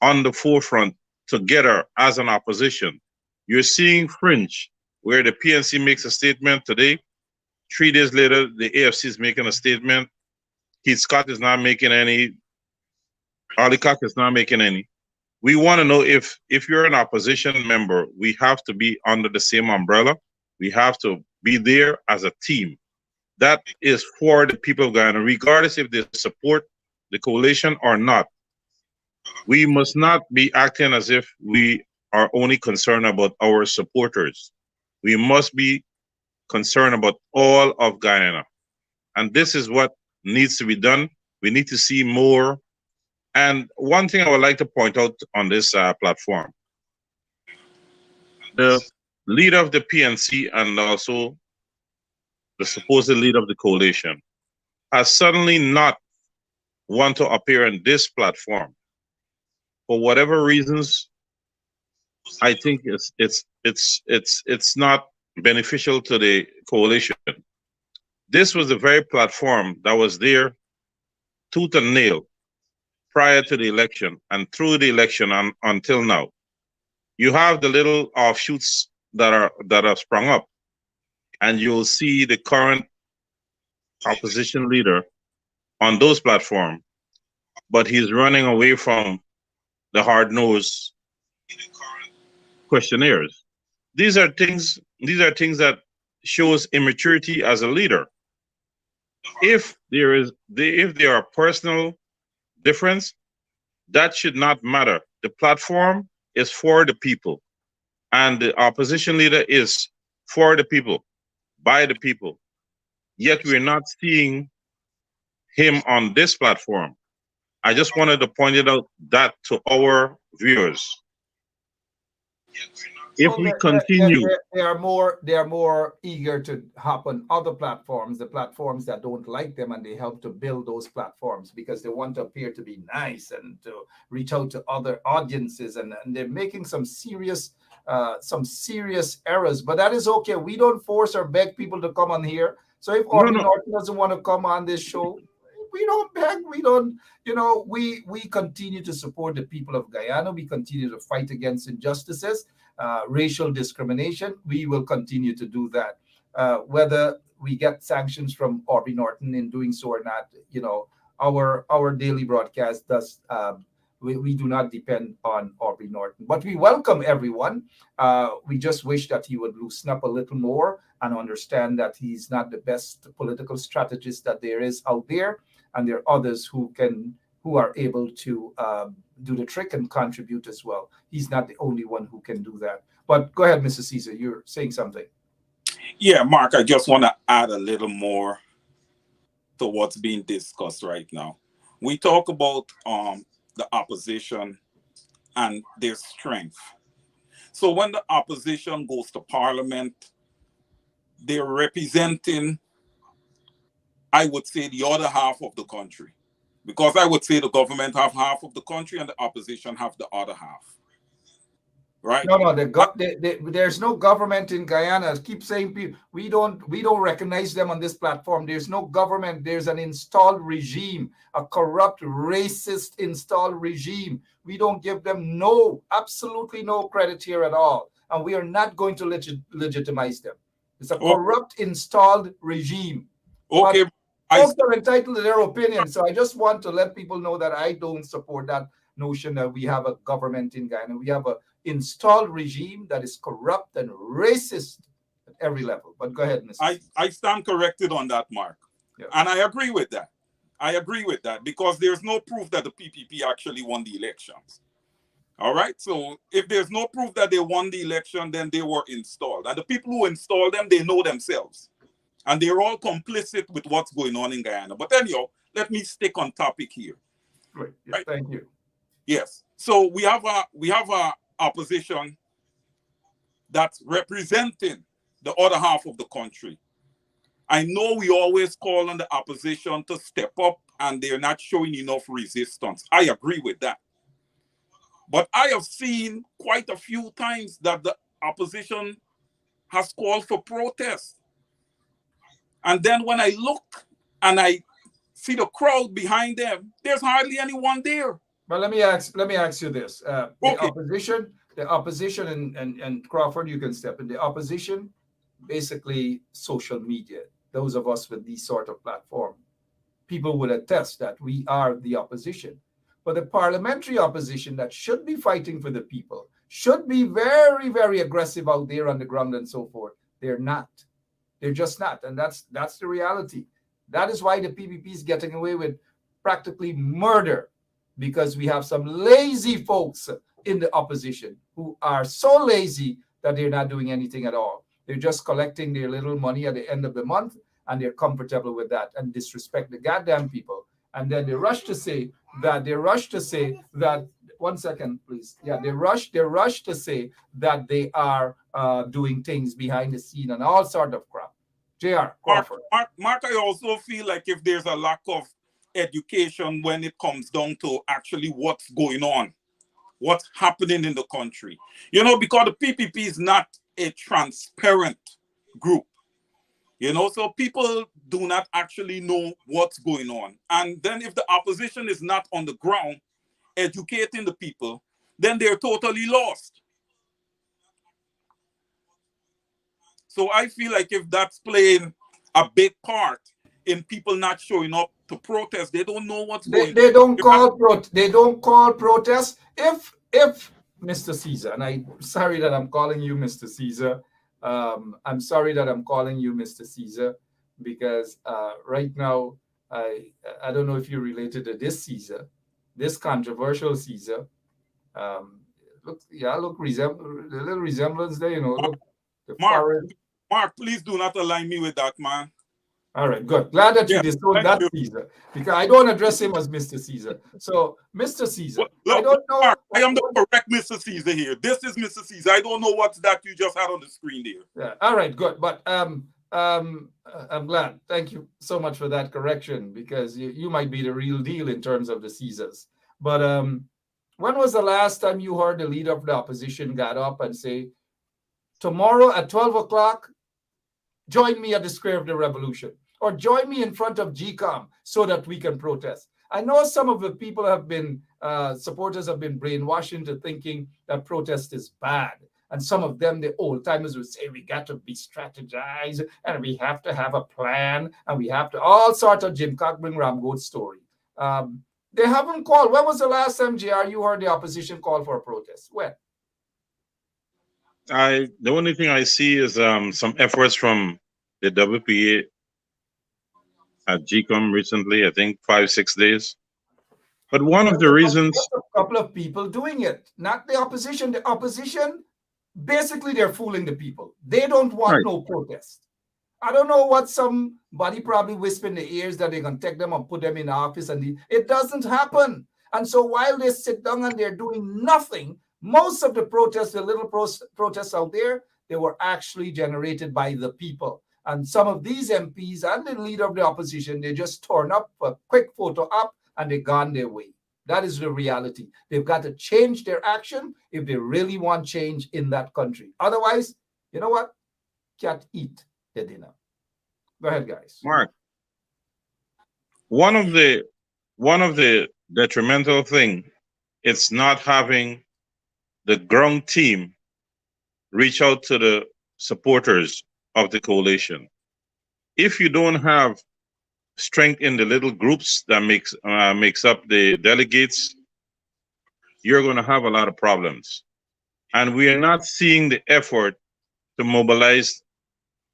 on the forefront together as an opposition. You're seeing fringe, where the PNC makes a statement today. 3 days later, the AFC is making a statement. Keith Scott is not making any. Alikak is not making any. We want to know if you're an opposition member, we have to be under the same umbrella. We have to be there as a team. that is for the people of Guyana, regardless if they support the coalition or not. We must not be acting as if we are only concerned about our supporters. We must be concerned about all of Guyana. And this is what needs to be done. We need to see more. And one thing I would like to point out on this platform, the leader of the PNC and also the supposed leader of the coalition has suddenly not want to appear on this platform. For whatever reasons, I think it's not beneficial to the coalition. This was the very platform that was there tooth and nail prior to the election and through the election and until now. You have the little offshoots that are sprung up, and you'll see the current opposition leader on those platforms, but he's running away from the hard-nosed questionnaires. These are things that shows immaturity as a leader. If there are personal difference, that should not matter. The platform is for the people, and the opposition leader is for the people, by the people. Yet we're not seeing him on this platform. I just wanted to point it out that to our viewers. If we continue, they are more eager to hop on other platforms, the platforms that don't like them, and they help to build those platforms because they want to appear to be nice and to reach out to other audiences, and they're making some serious errors. But that is okay. We don't force or beg people to come on here. So if Aubrey Norton doesn't want to come on this show, we don't beg. We don't. We continue to support the people of Guyana. We continue to fight against injustices. Racial discrimination, we will continue to do that. Whether we get sanctions from Aubrey Norton in doing so or not, our daily broadcast does. We do not depend on Aubrey Norton, but we welcome everyone. We just wish that he would loosen up a little more and understand that he's not the best political strategist that there is out there, and there are others who are able to do the trick and contribute as well. He's not the only one who can do that. But go ahead, Mr. Caesar, you're saying something. Yeah, Mark, I just want to add a little more to what's being discussed right now. We talk about the opposition and their strength. So when the opposition goes to parliament, they're representing, I would say, the other half of the country. Because I would say the government have half of the country and the opposition have the other half. Right? No, there's no government in Guyana. Keep saying we don't recognize them on this platform. There's no government. There's an installed regime, a corrupt, racist installed regime. We don't give them absolutely no credit here at all. And we are not going to legitimize them. It's a corrupt installed regime. Okay. Folks are entitled to their opinion. So I just want to let people know that I don't support that notion that we have a government in Guyana. We have an installed regime that is corrupt and racist at every level. But go ahead, Mr. I stand corrected on that, Mark. Yeah. And I agree with that. Because there's no proof that the PPP actually won the elections. All right. So if there's no proof that they won the election, then they were installed. And the people who installed them, they know themselves. And they're all complicit with what's going on in Guyana. But anyhow, let me stick on topic here. Great. Yeah, right? Thank you. Yes. So we have a opposition that's representing the other half of the country. I know we always call on the opposition to step up, and they're not showing enough resistance. I agree with that. But I have seen quite a few times that the opposition has called for protest. And then when I look and I see the crowd behind them, there's hardly anyone there. But let me ask you this: the opposition, and Crawford, you can step in. The opposition, basically social media. Those of us with these sort of platform, people would attest that we are the opposition. But the parliamentary opposition that should be fighting for the people, should be very, very aggressive out there on the ground and so forth. They're not. They're just not. And that's the reality. That is why the PPP is getting away with practically murder, because we have some lazy folks in the opposition who are so lazy that they're not doing anything at all. They're just collecting their little money at the end of the month, and they're comfortable with that and disrespect the goddamn people. And then they rush to say that, one second, please. Yeah, they rush to say that they are doing things behind the scene and all sort of crap. JR Crawford. Mark, I also feel like if there's a lack of education when it comes down to actually what's going on, what's happening in the country, because the PPP is not a transparent group, so people do not actually know what's going on. And then if the opposition is not on the ground educating the people, then they're totally lost. So I feel like if that's playing a big part in people not showing up to protest, they don't know what's going on. They don't call protest. If Mr. Caesar, and I'm sorry that I'm calling you Mr. Caesar. I'm sorry that I'm calling you Mr. Caesar, because right now I don't know if you're related to this Caesar, this controversial Caesar. Look, a little resemblance there, Look, Mark, please do not align me with that, man. All right, good. Glad that you disowned that Caesar, because I don't address him as Mr. Caesar. So, Mr. Caesar, I don't know. Mark, I am the correct Mr. Caesar here. This is Mr. Caesar. I don't know what's that you just had on the screen there. Yeah. All right, good. But I'm glad. Thank you so much for that correction, because you might be the real deal in terms of the Caesars. But when was the last time you heard the leader of the opposition got up and say, tomorrow at 12 o'clock, join me at the Square of the Revolution, or join me in front of GCOM so that we can protest? I know some of the people have been, supporters have been brainwashed into thinking that protest is bad. And some of them, the old timers, would say we got to be strategized and we have to have a plan and we have to, all sorts of Jim Cockburn Ramgoat story. They haven't called. When was the last time, JR, you heard the opposition call for a protest? When? The only thing I see is some efforts from the WPA at GCOM recently, I think 5-6 days. But one of the reasons, a couple of people doing it, not the opposition. The opposition, basically, they're fooling the people. They don't want no protest. I don't know what somebody probably whispered in the ears that they're going to take them and put them in the office, and it doesn't happen. And so while they sit down and they're doing nothing, most of the protests, the little protests out there, they were actually generated by the people. And some of these MPs and the leader of the opposition, they just torn up a quick photo up and they gone their way. That is the reality. They've got to change their action if they really want change in that country. Otherwise, you know what? Can't eat their dinner. Go ahead, guys. Mark, one of the detrimental thing, it's not having the ground team reach out to the supporters of the coalition. If you don't have strength in the little groups that makes up the delegates, you're going to have a lot of problems. And we are not seeing the effort to mobilize.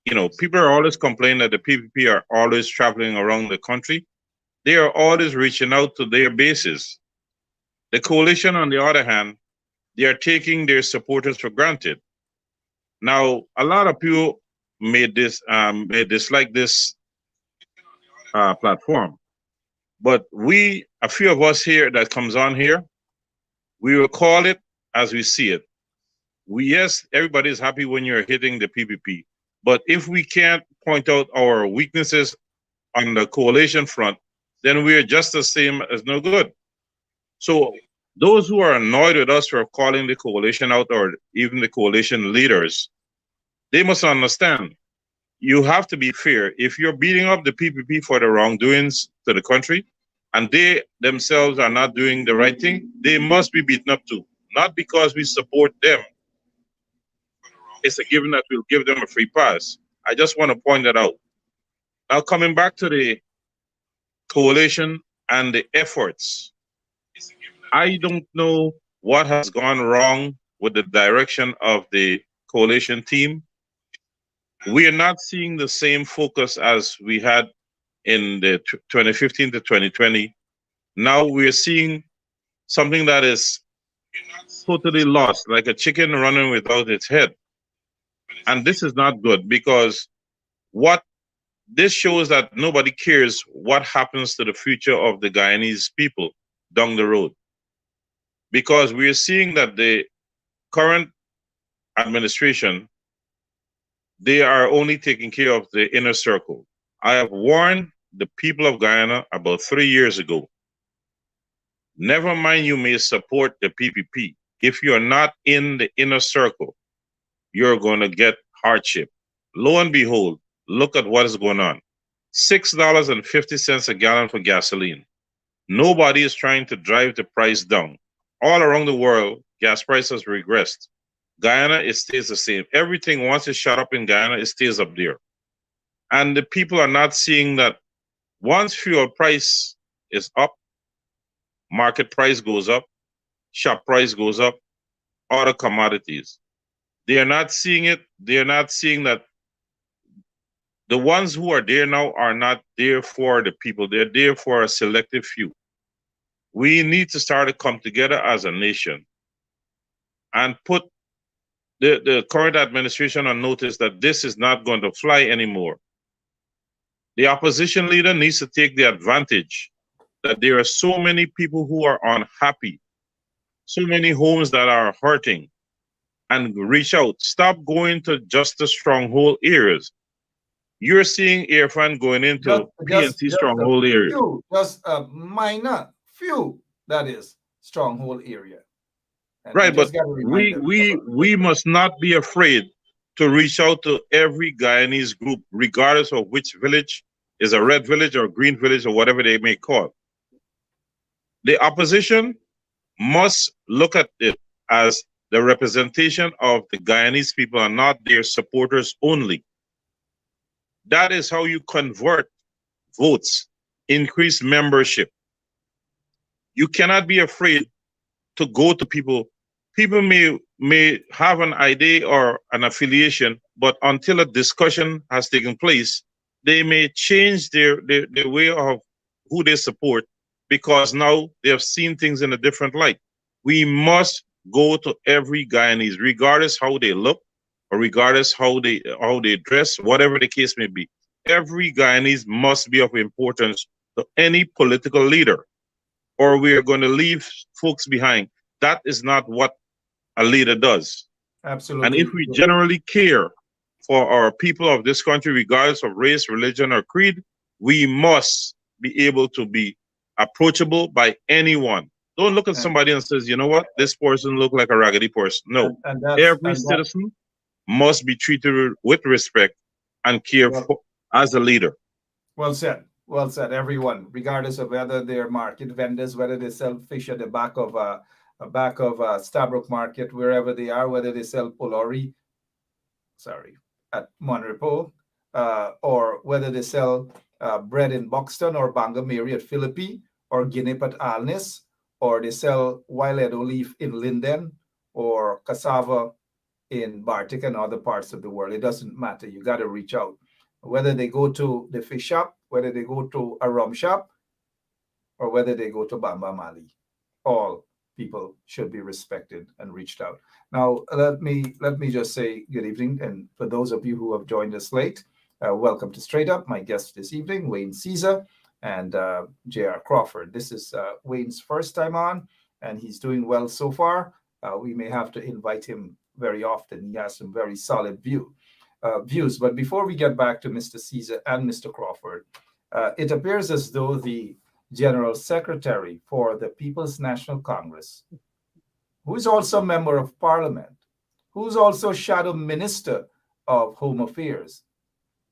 People are always complaining that the PPP are always traveling around the country. They are always reaching out to their bases. The coalition, on the other hand, they are taking their supporters for granted. Now, a lot of people may dislike this platform, but a few of us here that comes on here, we will call it as we see it. Yes, everybody is happy when you're hitting the PPP, but if we can't point out our weaknesses on the coalition front, then we are just the same as no good. So those who are annoyed with us for calling the coalition out, or even the coalition leaders, they must understand, you have to be fair. If you're beating up the PPP for the wrongdoings to the country, and they themselves are not doing the right thing, they must be beaten up too. Not because we support them. It's a given that we'll give them a free pass. I just want to point that out. Now, coming back to the coalition and the efforts, I don't know what has gone wrong with the direction of the coalition team, We are not seeing the same focus as we had in the 2015 to 2020. Now we're seeing something that is totally lost, like a chicken running without its head. And this is not good, because what this shows that nobody cares what happens to the future of the Guyanese people down the road. Because we are seeing that the current administration, they are only taking care of the inner circle. I have warned the people of Guyana about 3 years ago. Never mind, you may support the PPP. If you're not in the inner circle, you're going to get hardship. Lo and behold, look at what is going on. $6.50 a gallon for gasoline. Nobody is trying to drive the price down. All around the world, gas prices regressed. Guyana, it stays the same. Everything, once it's shot up in Guyana, it stays up there. And the people are not seeing that once fuel price is up, market price goes up, shop price goes up, other commodities. They are not seeing it. They are not seeing that the ones who are there now are not there for the people. They're there for a selective few. We need to start to come together as a nation and put the current administration on notice that this is not going to fly anymore. The opposition leader needs to take the advantage that there are so many people who are unhappy, so many homes that are hurting, and reach out. Stop going to just the stronghold areas. You're seeing Irfan going into PNC stronghold areas. Just a minor few, that is, stronghold area. And right, but we must not be afraid to reach out to every Guyanese group, regardless of which village is a red village or green village or whatever they may call. The opposition must look at it as the representation of the Guyanese people and not their supporters only. That is how you convert votes, increase membership. You cannot be afraid to go to people. People may have an idea or an affiliation, but until a discussion has taken place, they may change their way of who they support, because now they have seen things in a different light. We must go to every Guyanese, regardless how they look or regardless how they dress, whatever the case may be. Every Guyanese must be of importance to any political leader, or we are going to leave folks behind. That is not what a leader does. Absolutely. And if we generally care for our people of this country, regardless of race, religion, or creed, we must be able to be approachable by anyone. Don't look at somebody and says, you know what, this person look like a raggedy person. No, every citizen must be treated with respect and care for as a leader. Well said. Well said. Everyone, regardless of whether they're market vendors, whether they sell fish at the back of Stabrook Market, wherever they are, whether they sell polori, at Monrepo, or whether they sell bread in Buxton or Bangamary at Philippi, or Guinea at Alnis, or they sell wild edo leaf in Linden, or cassava in Bartik and other parts of the world. It doesn't matter. You got to reach out. Whether they go to the fish shop, whether they go to a rum shop, or whether they go to Bamba Mali, all people should be respected and reached out. Now, let me just say good evening, and for those of you who have joined us late, welcome to Straight Up. My guest this evening, Wayne Caesar and J.R. Crawford. This is Wayne's first time on, and he's doing well so far. We may have to invite him very often. He has some very solid views. But before we get back to Mr. Caesar and Mr. Crawford, it appears as though the General Secretary for the People's National Congress, who is also a member of Parliament, who's also Shadow Minister of Home Affairs,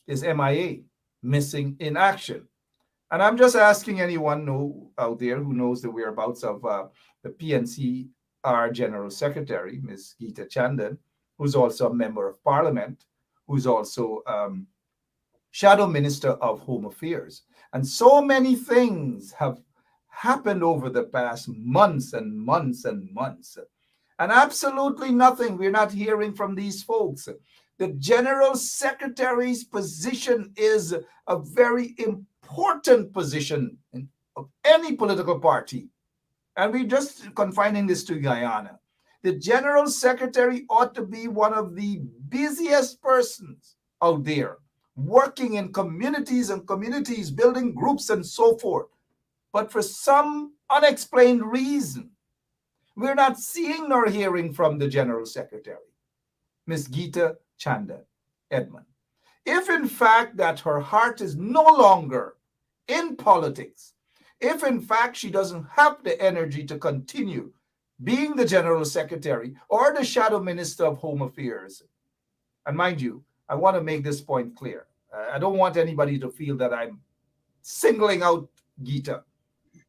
is MIA, missing in action. And I'm just asking anyone out there who knows the whereabouts of the PNCR General Secretary, Ms. Geeta Chandan, who's also a member of Parliament, who's also Shadow Minister of Home Affairs. And so many things have happened over the past months and months and months. And absolutely nothing. We're not hearing from these folks. The General Secretary's position is a very important position of any political party. And we're just confining this to Guyana. The General Secretary ought to be one of the busiest persons out there, working in communities and communities, building groups and so forth. But for some unexplained reason, we're not seeing nor hearing from the General Secretary, Ms. Geeta Chanda Edmond. If in fact that her heart is no longer in politics, if in fact she doesn't have the energy to continue being the General Secretary or the Shadow Minister of Home Affairs, and mind you, I want to make this point clear. I don't want anybody to feel that I'm singling out Geeta.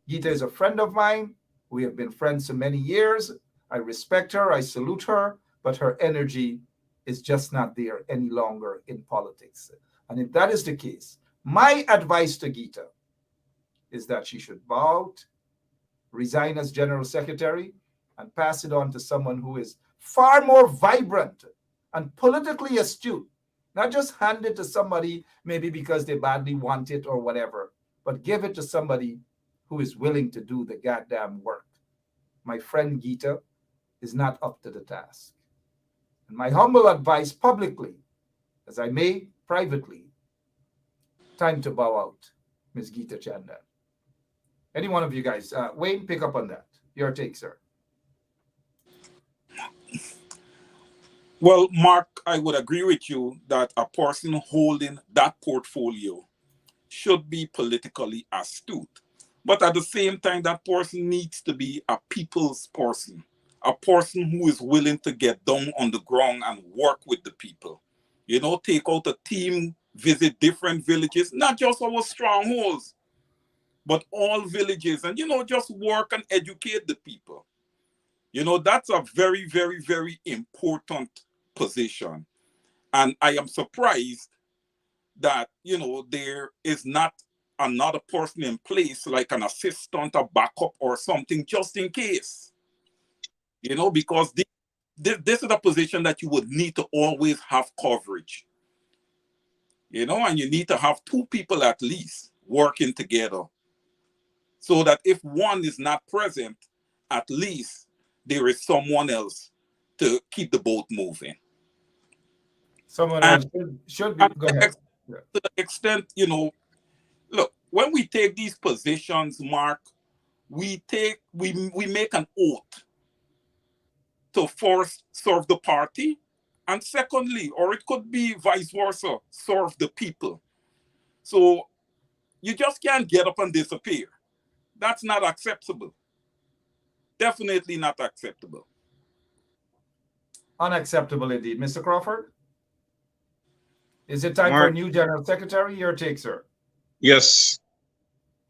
Geeta is a friend of mine. We have been friends for many years. I respect her, I salute her, but her energy is just not there any longer in politics. And if that is the case, my advice to Geeta is that she should bow out, resign as General Secretary, and pass it on to someone who is far more vibrant and politically astute. Not just hand it to somebody maybe because they badly want it or whatever, but give it to somebody who is willing to do the goddamn work. My friend Geeta is not up to the task. And my humble advice publicly, as I may privately, time to bow out, Ms. Geeta Chanda. Any one of you guys, Wayne, pick up on that. Your take, sir. Well, Mark, I would agree with you that a person holding that portfolio should be politically astute. But at the same time, that person needs to be a people's person, a person who is willing to get down on the ground and work with the people. You know, take out a team, visit different villages, not just our strongholds, but all villages, and, you know, just work and educate the people. You know, that's a very, very, very important position. And I am surprised that, you know, there is not another person in place, like an assistant, a backup or something, just in case. You know, because this is a position that you would need to always have coverage. You know, and you need to have two people at least working together, so that if one is not present, at least there is someone else to keep the boat moving. Someone else should be. Go ahead. To the extent, you know, look, when we take these positions, Mark, we make an oath to first serve the party, and secondly, or it could be vice versa, serve the people. So you just can't get up and disappear. That's not acceptable. Definitely not acceptable. Unacceptable indeed. Mr. Crawford? Is it time for a new General Secretary? Your take, sir. Yes,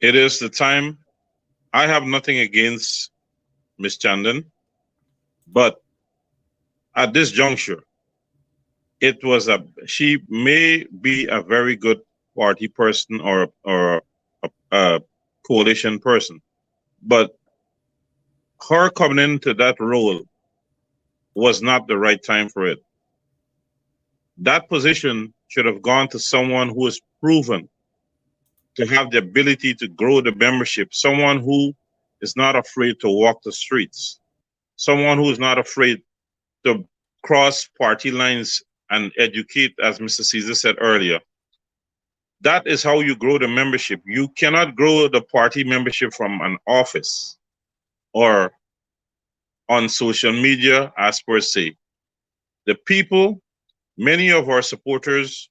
it is the time. I have nothing against Ms. Chandan, but at this juncture, she may be a very good party person or a coalition person, but her coming into that role was not the right time for it. That position should have gone to someone who is proven to have the ability to grow the membership, someone who is not afraid to walk the streets, someone who is not afraid to cross party lines and educate, as Mr. Caesar said earlier. That is how you grow the membership. You cannot grow the party membership from an office or on social media, as per se. The people, many of our supporters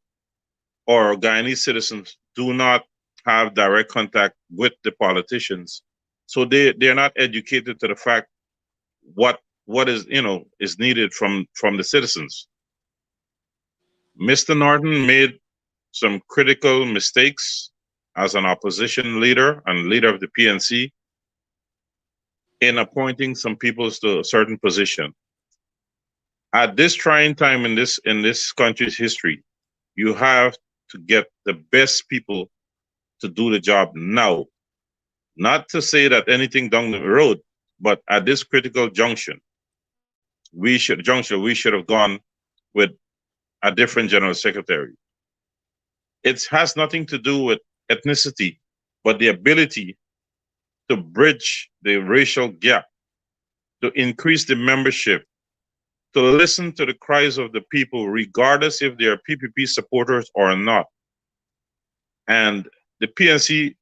or Guyanese citizens do not have direct contact with the politicians. So they're not educated to the fact what is, you know, is needed from the citizens. Mr. Norton made some critical mistakes as an opposition leader and leader of the PNC in appointing some people to a certain position. At this trying time in this country's history, you have to get the best people to do the job now. Not to say that anything down the road, but at this critical junction, we should have gone with a different general secretary. It has nothing to do with ethnicity, but the ability to bridge the racial gap, to increase the membership, to listen to the cries of the people, regardless if they are PPP supporters or not. And the PNC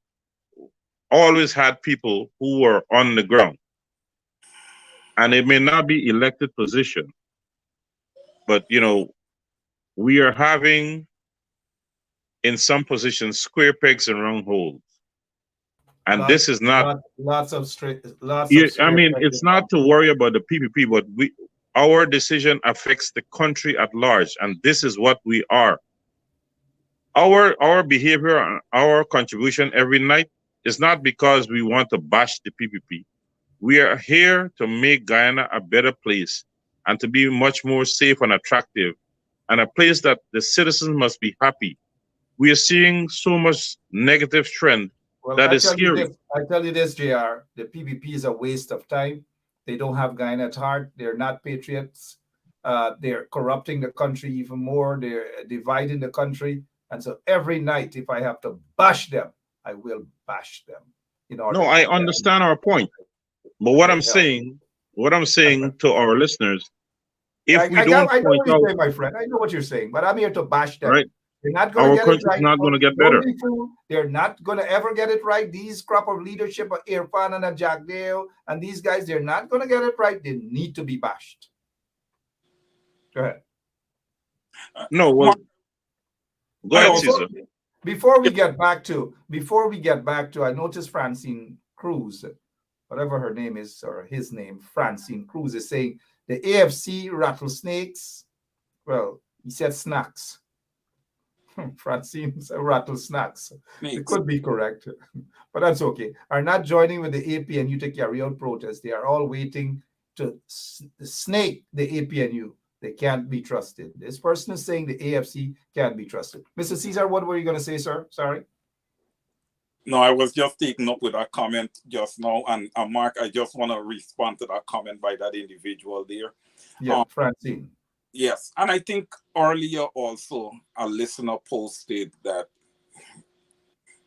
always had people who were on the ground. And it may not be elected position, but we are having in some positions square pegs and round holes. And this is not lots of I mean, it's not to worry about the PPP, but our decision affects the country at large, and this is what we are. Our behavior, our contribution every night is not because we want to bash the PPP. We are here to make Guyana a better place and to be much more safe and attractive, and a place that the citizens must be happy. We are seeing so much negative trend that is scary. I tell you this, JR, the PPP is a waste of time. They don't have Guyana at heart. They're not patriots. They're corrupting the country even more. They're dividing the country. And so every night, if I have to bash them, I will bash them. No, I understand our point. But what I'm saying to our listeners, if we don't I know point what you're out, saying, my friend. I know what you're saying, but I'm here to bash them. right? They're not going to get it country's right. not going to get better. They're not going to ever get it right. These crop of leadership of Irfan and Jagdeo and these guys, they're not going to get it right. They need to be bashed. Go ahead. No, well, go ahead, Caesar. Before we get back to, I noticed Francine Cruz, whatever her name is, or his name, Francine Cruz, is saying the AFC rattlesnakes. Well, he said snacks. Francine said rattlesnacks. It could be correct, but that's okay. Are not joining with the APNU to carry out protests. They are all waiting to snake the APNU. They can't be trusted. This person is saying the AFC can't be trusted. Mr. Caesar, what were you going to say, sir? Sorry. No, I was just taking up with a comment just now. And Mark, I just want to respond to that comment by that individual there. Yeah, Francine. Yes. And I think earlier also a listener posted that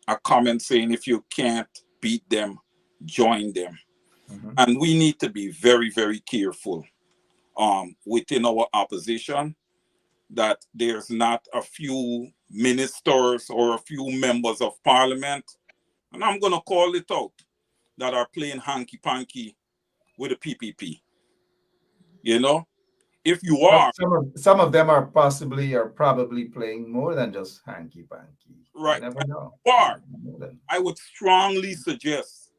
a comment saying if you can't beat them, join them. Mm-hmm. And we need to be very, very careful within our opposition that there's not a few ministers or a few members of parliament, and I'm going to call it out, that are playing hanky-panky with the PPP. If you are, some of them are probably playing more than just hanky-panky. Right. You never know. I would strongly suggest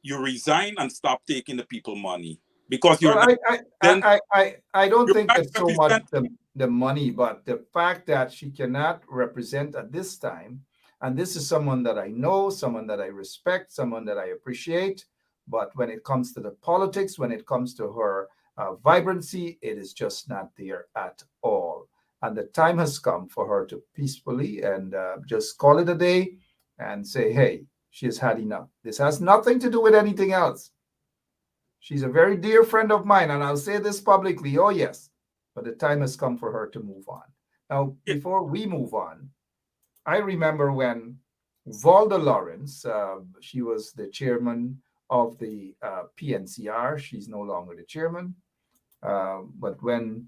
you resign and stop taking the people money, because you're. Well, I don't think it's so much the money, but the fact that she cannot represent at this time, and this is someone that I know, someone that I respect, someone that I appreciate, but when it comes to the politics, when it comes to her vibrancy, it is just not there at all. And the time has come for her to peacefully and just call it a day and say, hey, she has had enough. This has nothing to do with anything else. She's a very dear friend of mine, and I'll say this publicly, oh yes, but the time has come for her to move on. Now, before we move on, I remember when Valda Lawrence, she was the chairman of the PNCR. She's no longer the chairman. But when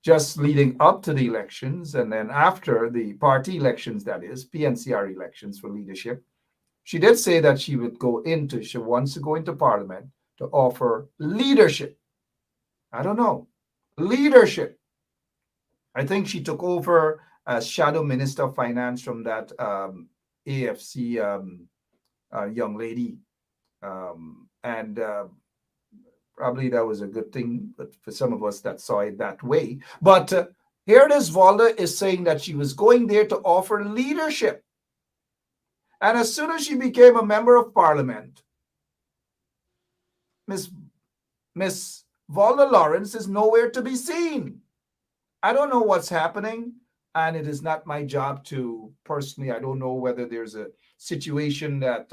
just leading up to the elections and then after the party elections, that is, PNCR elections for leadership, she did say that she wants to go into parliament to offer leadership. I don't know. Leadership. I think she took over as shadow minister of finance from that AFC young lady. And probably that was a good thing, but for some of us that saw it that way. But here it is, Valda is saying that she was going there to offer leadership. And as soon as she became a member of parliament, Miss Valda Lawrence is nowhere to be seen. I don't know what's happening, and it is not my job to personally, I don't know whether there's a situation that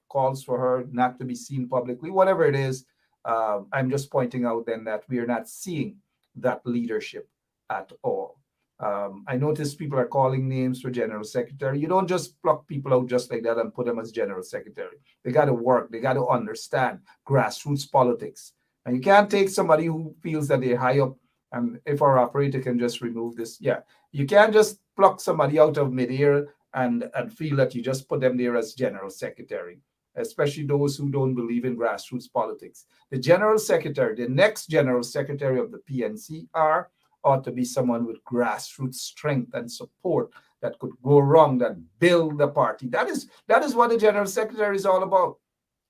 calls for her not to be seen publicly, whatever it is. I'm just pointing out then that we are not seeing that leadership at all. I notice people are calling names for general secretary. You don't just pluck people out just like that and put them as general secretary. They got to work. They got to understand grassroots politics. And you can't take somebody who feels that they're high up. And if our operator can just remove this, yeah, you can't just pluck somebody out of midair and feel that you just put them there as general secretary, especially those who don't believe in grassroots politics. The general secretary, the next general secretary of the PNCR, ought to be someone with grassroots strength and support that could go wrong, that build the party. That is what the general secretary is all about.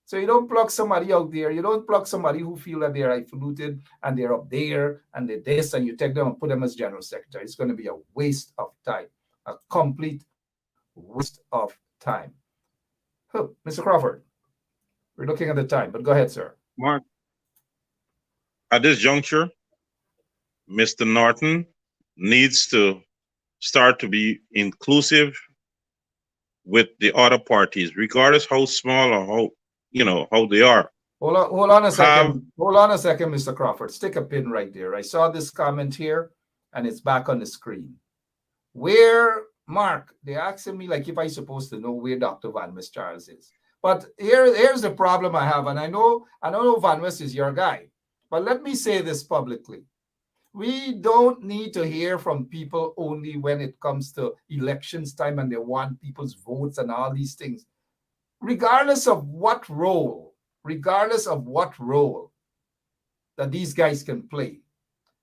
So you don't pluck somebody out there. You don't pluck somebody who feel that they're highfalutin and they're up there and they're this, and you take them and put them as general secretary. It's going to be a waste of time, a complete waste of time. Oh, Mr. Crawford, we're looking at the time, but go ahead, sir. Mark, at this juncture, Mr. Norton needs to start to be inclusive with the other parties, regardless how small or how they are. Hold on a second. Hold on a second, Mr. Crawford. Stick a pin right there. I saw this comment here, and it's back on the screen. Where, Mark, they're asking me like if I'm supposed to know where Dr. Van West Charles is. But here's the problem I have, and I know Van West is your guy. But let me say this publicly. We don't need to hear from people only when it comes to elections time and they want people's votes and all these things. Regardless of what role that these guys can play,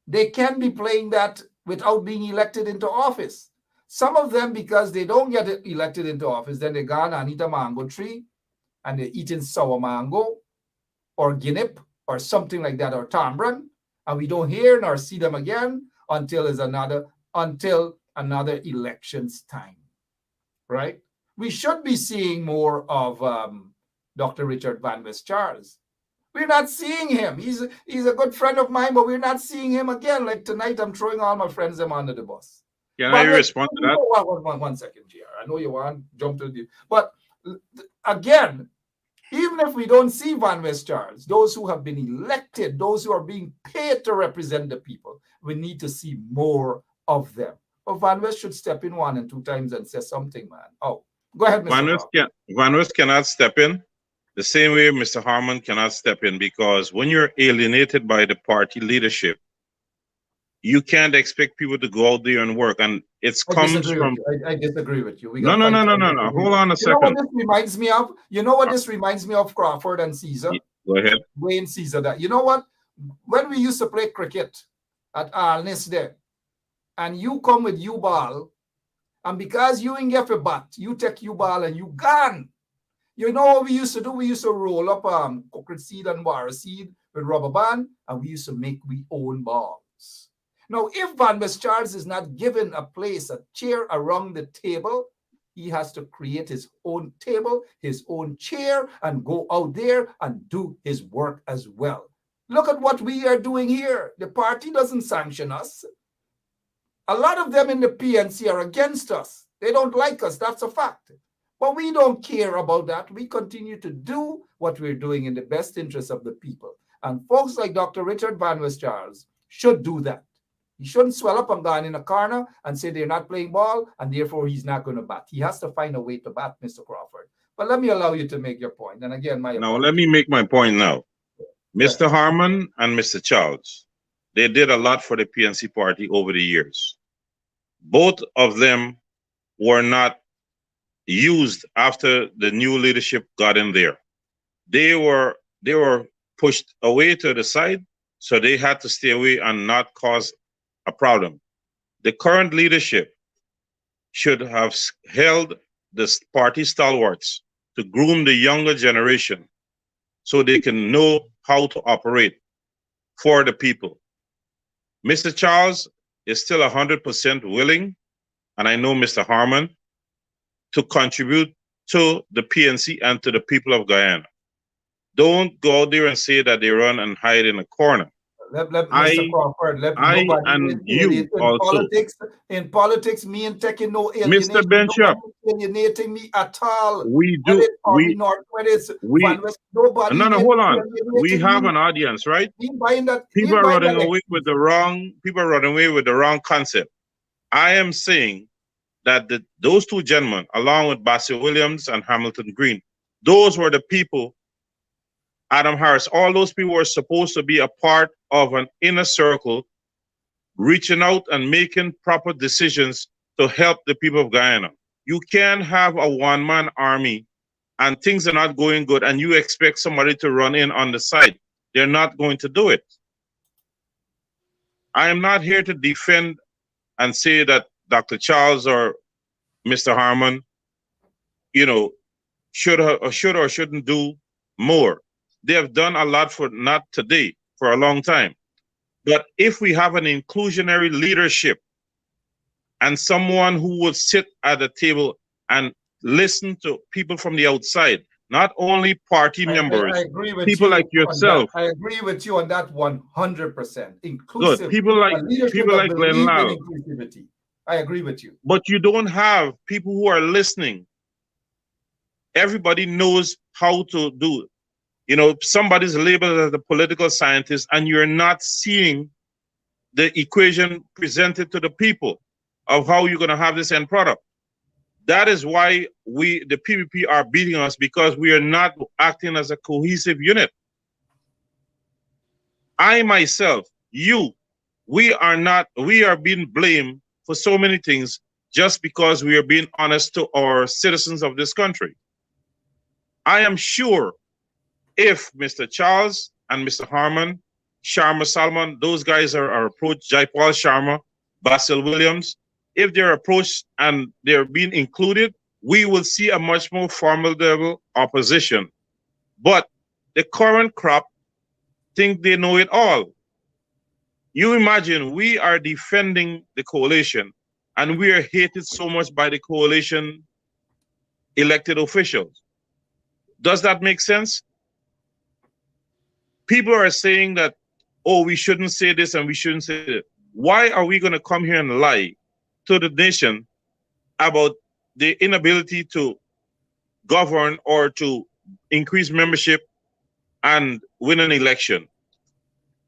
they can be playing that without being elected into office. Some of them, because they don't get elected into office, then they gone and eat a mango tree and they're eating sour mango or guinep or something like that, or tambran. And we don't hear nor see them again until another elections time, right? We should be seeing more of Dr. Richard Van West Charles. We're not seeing him. He's a good friend of mine, but we're not seeing him again. Like tonight, I'm throwing all my friends them under the bus. Can I respond to that? One second, JR. I know you want to jump to the... But again, even if we don't see Van West Charles, those who have been elected, those who are being paid to represent the people, we need to see more of them. But Van West should step in 1 and 2 times and say something, man. Oh, go ahead, Mr. Van West cannot step in the same way Mr. Harmon cannot step in, because when you're alienated by the party leadership, you can't expect people to go out there and work. And I disagree with you. No. Hold on a second. You know what this reminds me of, Crawford and Caesar? Go ahead. Wayne Caesar. That. You know what? When we used to play cricket at Alness there, and you come with U-ball, and because you ain't get a bat, you take U-ball and you gone. You know what we used to do? We used to roll up coconut seed and wire seed with rubber band, and we used to make we own balls. Now, if Van West Charles is not given a place, a chair around the table, he has to create his own table, his own chair, and go out there and do his work as well. Look at what we are doing here. The party doesn't sanction us. A lot of them in the PNC are against us. They don't like us. That's a fact. But we don't care about that. We continue to do what we're doing in the best interest of the people. And folks like Dr. Richard Van West Charles should do that. He shouldn't swell up and go in a corner and say they're not playing ball and therefore he's not going to bat. He has to find a way to bat, Mr. Crawford. But let me allow you to make your point. And again, let me make my point now. Mr. Harmon and Mr. Charles, they did a lot for the PNC party over the years. Both of them were not used after the new leadership got in there. They were pushed away to the side, so they had to stay away and not cause a problem. The current leadership should have held the party stalwarts to groom the younger generation so they can know how to operate for the people. Mr. Charles is still 100% willing, and I know Mr. Harmon, to contribute to the PNC and to the people of Guyana. Don't go out there and say that they run and hide in a corner. Let Mr. Crawford, let nobody and alienate you also. In politics, me and taking no Mr. alienation. Bishop, Nobody alienating me at all. we Whether do, it's Army North, whether it's Van West, nobody no, hold on. We alienating have me. an audience, right? People are running away with the wrong concept. I am saying that those two gentlemen, along with Bassett Williams and Hamilton Green, those were the people, Adam Harris, all those people were supposed to be a part of an inner circle, reaching out and making proper decisions to help the people of Guyana. You can't have a one-man army and things are not going good and you expect somebody to run in on the side. They're not going to do it. I am not here to defend and say that Dr. Charles or Mr. Harmon, should or shouldn't do more. They have done a lot for not today, for a long time. But if we have an inclusionary leadership and someone who would sit at the table and listen to people from the outside, not only party members, I agree with people you like yourself. I agree with you on that 100%. Inclusive. Good. People like Glenn Lau. Inclusivity. I agree with you. But you don't have people who are listening. Everybody knows how to do it. Somebody's labeled as a political scientist and you're not seeing the equation presented to the people of how you're going to have this end product. That is why the PPP are beating us, because we are not acting as a cohesive unit. I myself, we are being blamed for so many things just because we are being honest to our citizens of this country. I am sure if Mr. Charles and Mr. Harmon, Sharma Salman, those guys are approached, Jaipal Sharma, Basil Williams, if they're approached and they're being included, we will see a much more formidable opposition. But the current crop think they know it all. You imagine we are defending the coalition and we are hated so much by the coalition elected officials. Does that make sense? People are saying that, oh, we shouldn't say this and we shouldn't say that. Why are we going to come here and lie to the nation about the inability to govern or to increase membership and win an election?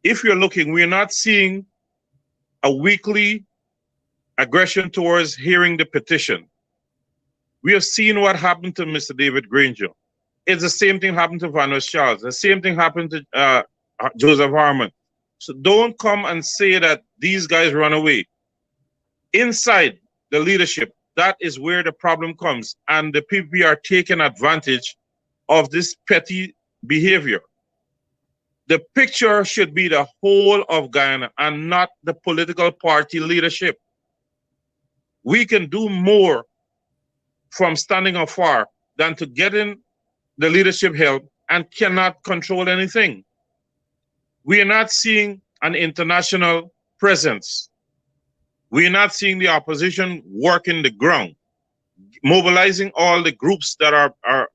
If you're looking, we're not seeing a weekly aggression towards hearing the petition. We have seen what happened to Mr. David Granger. It's the same thing happened to Van West Charles. The same thing happened to Joseph Harmon. So don't come and say that these guys run away. Inside the leadership, that is where the problem comes. And the PPP are taking advantage of this petty behavior. The picture should be the whole of Guyana and not the political party leadership. We can do more from standing afar than to get in the leadership help and cannot control anything. We are not seeing an international presence. We are not seeing the opposition working the ground, mobilizing all the groups that are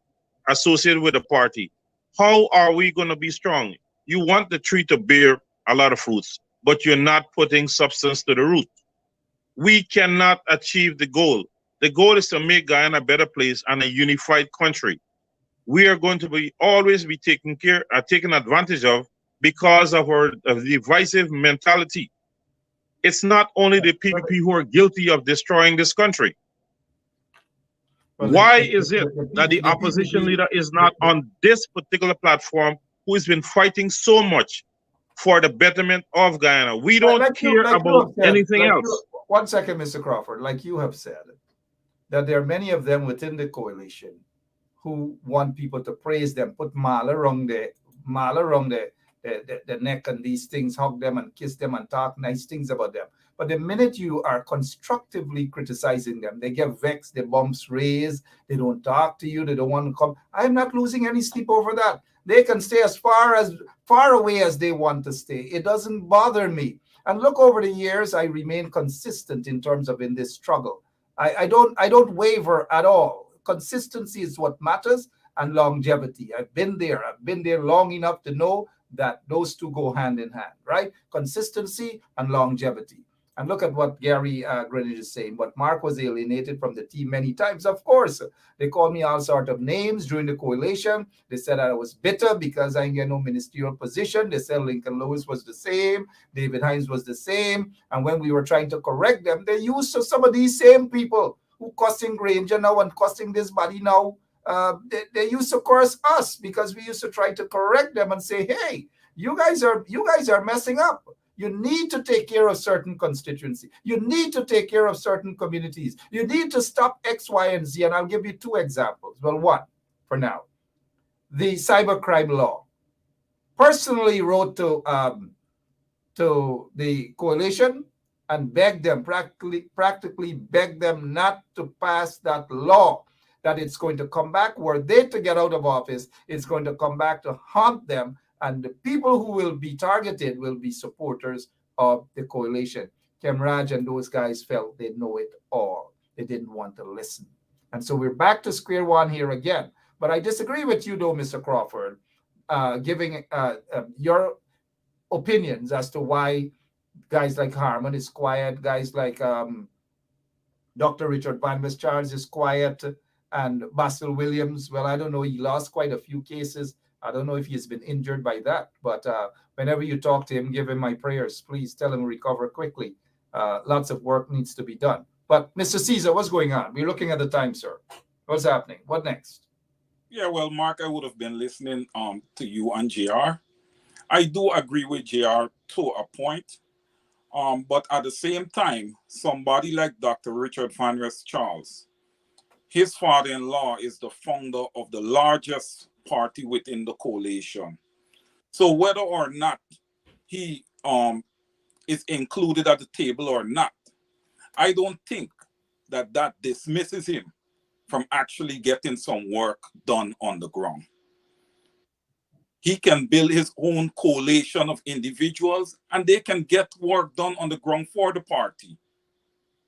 associated with the party. How are we going to be strong? You want the tree to bear a lot of fruits, but you're not putting substance to the root. We cannot achieve the goal. The goal is to make Guyana a better place and a unified country. We are going to always be taken advantage of because of our divisive mentality. It's not only the PPP who are guilty of destroying this country. Why is it that the opposition leader is not on this particular platform, who has been fighting so much for the betterment of Guyana? We don't care about anything else. 1 second, Mr. Crawford. Like you have said, that there are many of them within the coalition who want people to praise them, put mala around the neck and these things, hug them and kiss them and talk nice things about them. But the minute you are constructively criticizing them, they get vexed, their bumps raised, they don't talk to you, they don't want to come. I'm not losing any sleep over that. They can stay as far away as they want to stay. It doesn't bother me. And look, over the years, I remain consistent in terms of in this struggle. I don't waver at all. Consistency is what matters, and longevity. I've been there long enough to know that those two go hand in hand, right? Consistency and longevity. And look at what Gary Greenidge is saying. But Mark was alienated from the team many times. Of course, they called me all sorts of names during the coalition. They said I was bitter because I didn't get no ministerial position. They said Lincoln Lewis was the same. David Hines was the same. And when we were trying to correct them, they used some of these same people who cussing Granger now and cussing this body now. They used to curse us because we used to try to correct them and say, hey, you guys are messing up. You need to take care of certain constituency. You need to take care of certain communities. You need to stop X, Y, and Z. And I'll give you two examples. Well, one for now. The cybercrime law. Personally wrote to the coalition and begged them, practically begged them not to pass that law, that it's going to come back. Were they to get out of office, it's going to come back to haunt them. And the people who will be targeted will be supporters of the coalition. Kemraj and those guys felt they know it all. They didn't want to listen. And so we're back to square one here again. But I disagree with you, though, Mr. Crawford, giving your opinions as to why guys like Harmon is quiet, guys like Dr. Richard Van West Charles is quiet, and Basil Williams, well, I don't know, he lost quite a few cases. I don't know if he's been injured by that, but whenever you talk to him, give him my prayers. Please tell him recover quickly. Lots of work needs to be done. But Mr. Caesar, what's going on? We're looking at the time, sir. What's happening? What next? Yeah, well, Mark, I would have been listening to you and JR. I do agree with JR to a point. But at the same time, somebody like Dr. Richard Van West Charles, his father-in-law is the founder of the largest party within the coalition. So whether or not he is included at the table or not, I don't think that dismisses him from actually getting some work done on the ground. He can build his own coalition of individuals and they can get work done on the ground for the party.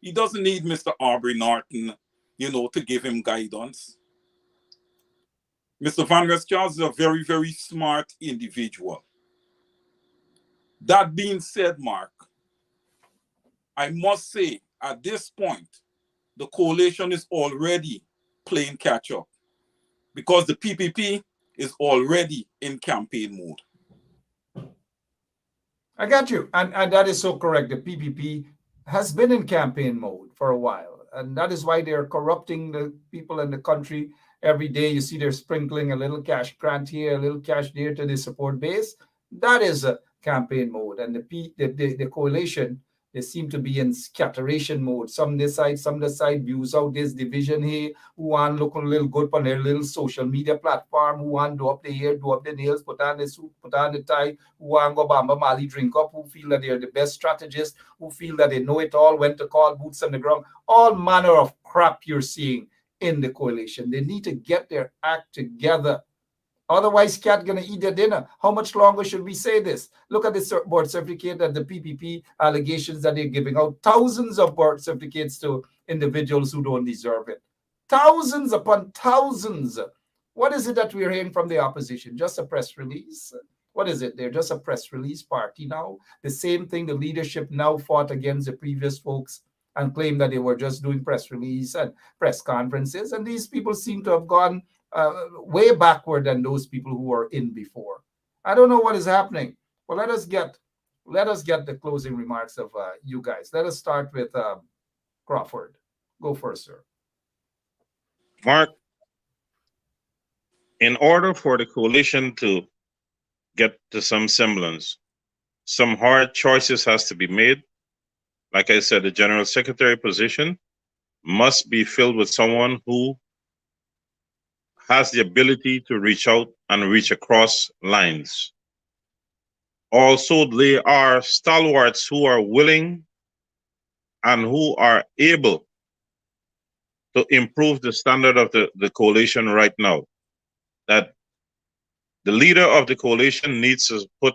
He doesn't need Mr. Aubrey Norton, to give him guidance. Mr. Van West Charles is a very, very smart individual. That being said, Mark, I must say at this point, the coalition is already playing catch up because the PPP is already in campaign mode. I got you. And that is so correct. The PPP has been in campaign mode for a while. And that is why they're corrupting the people in the country. Every day you see they're sprinkling a little cash grant here, a little cash there to the support base. That is a campaign mode. And the coalition, they seem to be in scatteration mode. Some this side, some the side, views out this division here, who want look a little good on their little social media platform, who want do up the hair, do up the nails, put on the suit, put on the tie, who want go Bamba Mali drink up, who feel that they're the best strategists, who feel that they know it all, when to call, boots on the ground. All manner of crap you're seeing in the coalition. They need to get their act together. Otherwise, cat gonna eat their dinner. How much longer should we say this? Look at the board certificate and the PPP allegations that they're giving out. Thousands of board certificates to individuals who don't deserve it. Thousands upon thousands. What is it that we're hearing from the opposition? Just a press release? What is it? They're just a press release party now. The same thing the leadership now fought against the previous folks and claimed that they were just doing press release and press conferences. And these people seem to have gone way backward than those people who were in before. I don't know what is happening. Well, let us get the closing remarks of you guys. Let us start with Crawford. Go first, sir. Mark, in order for the coalition to get to some semblance, some hard choices has to be made. Like I said, the general secretary position must be filled with someone who has the ability to reach out and reach across lines. Also, they are stalwarts who are willing and who are able to improve the standard of the coalition right now. That the leader of the coalition needs to put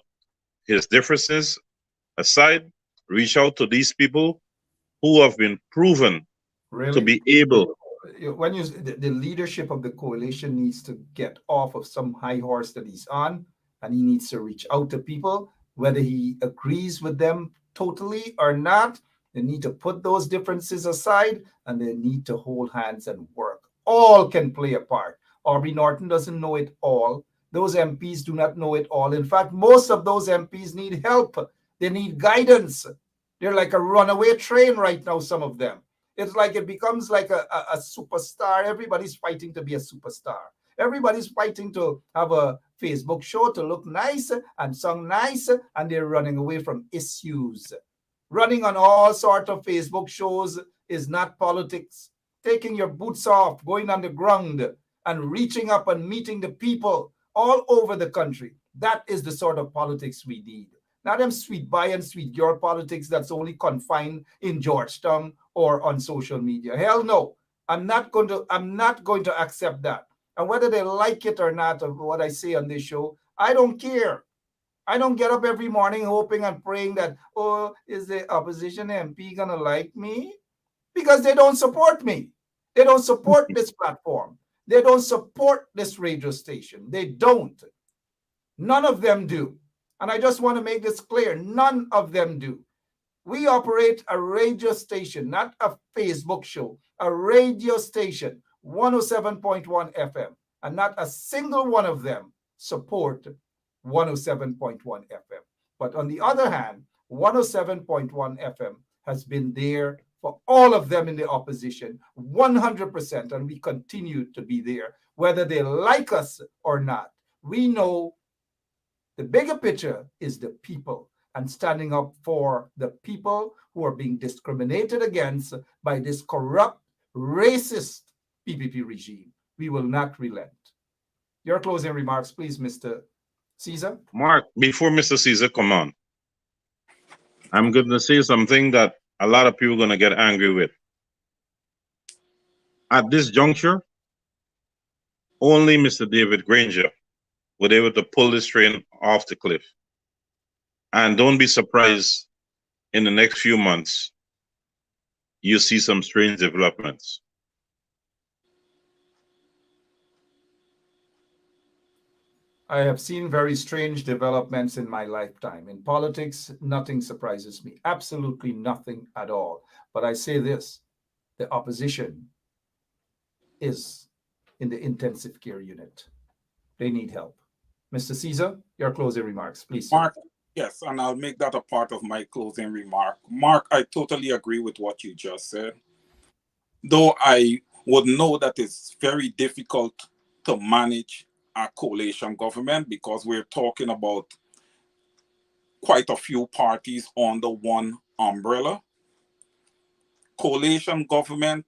his differences aside, reach out to these people who have been proven to be able. When the leadership of the coalition needs to get off of some high horse that he's on and he needs to reach out to people, whether he agrees with them totally or not. They need to put those differences aside, and they need to hold hands and work. All can play a part. Aubrey Norton doesn't know it all. Those MPs do not know it all. In fact, most of those MPs need help. They need guidance. They're like a runaway train right now, some of them. It's like it becomes like a superstar. Everybody's fighting to be a superstar. Everybody's fighting to have a Facebook show to look nice and sound nice, and they're running away from issues. Running on all sorts of Facebook shows is not politics. Taking your boots off, going on the ground, and reaching up and meeting the people all over the country. That is the sort of politics we need. Not them sweet buy and sweet girl politics that's only confined in Georgetown or on social media. Hell no. I'm not going to accept that. And whether they like it or not of what I say on this show, I don't care. I don't get up every morning hoping and praying that, oh, is the opposition MP gonna like me? Because they don't support me. They don't support this platform. They don't support this radio station. They don't. None of them do. And I just want to make this clear. None of them do. We operate a radio station, not a Facebook show, a radio station, 107.1 FM, and not a single one of them support 107.1 FM. But on the other hand, 107.1 FM has been there for all of them in the opposition, 100%, and we continue to be there, whether they like us or not. We know the bigger picture is the people, and standing up for the people who are being discriminated against by this corrupt, racist PPP regime. We will not relent. Your closing remarks, please, Mr. Caesar. Mark, before Mr. Caesar come on, I'm going to say something that a lot of people are going to get angry with. At this juncture, only Mr. David Granger was able to pull this train off the cliff. And don't be surprised in the next few months, you see some strange developments. I have seen very strange developments in my lifetime. In politics, nothing surprises me. Absolutely nothing at all. But I say this, the opposition is in the intensive care unit. They need help. Mr. Caesar, your closing remarks, please. Sir. Mark, yes, and I'll make that a part of my closing remark. Mark, I totally agree with what you just said. Though I would know that it's very difficult to manage a coalition government because we're talking about quite a few parties under one umbrella. Coalition government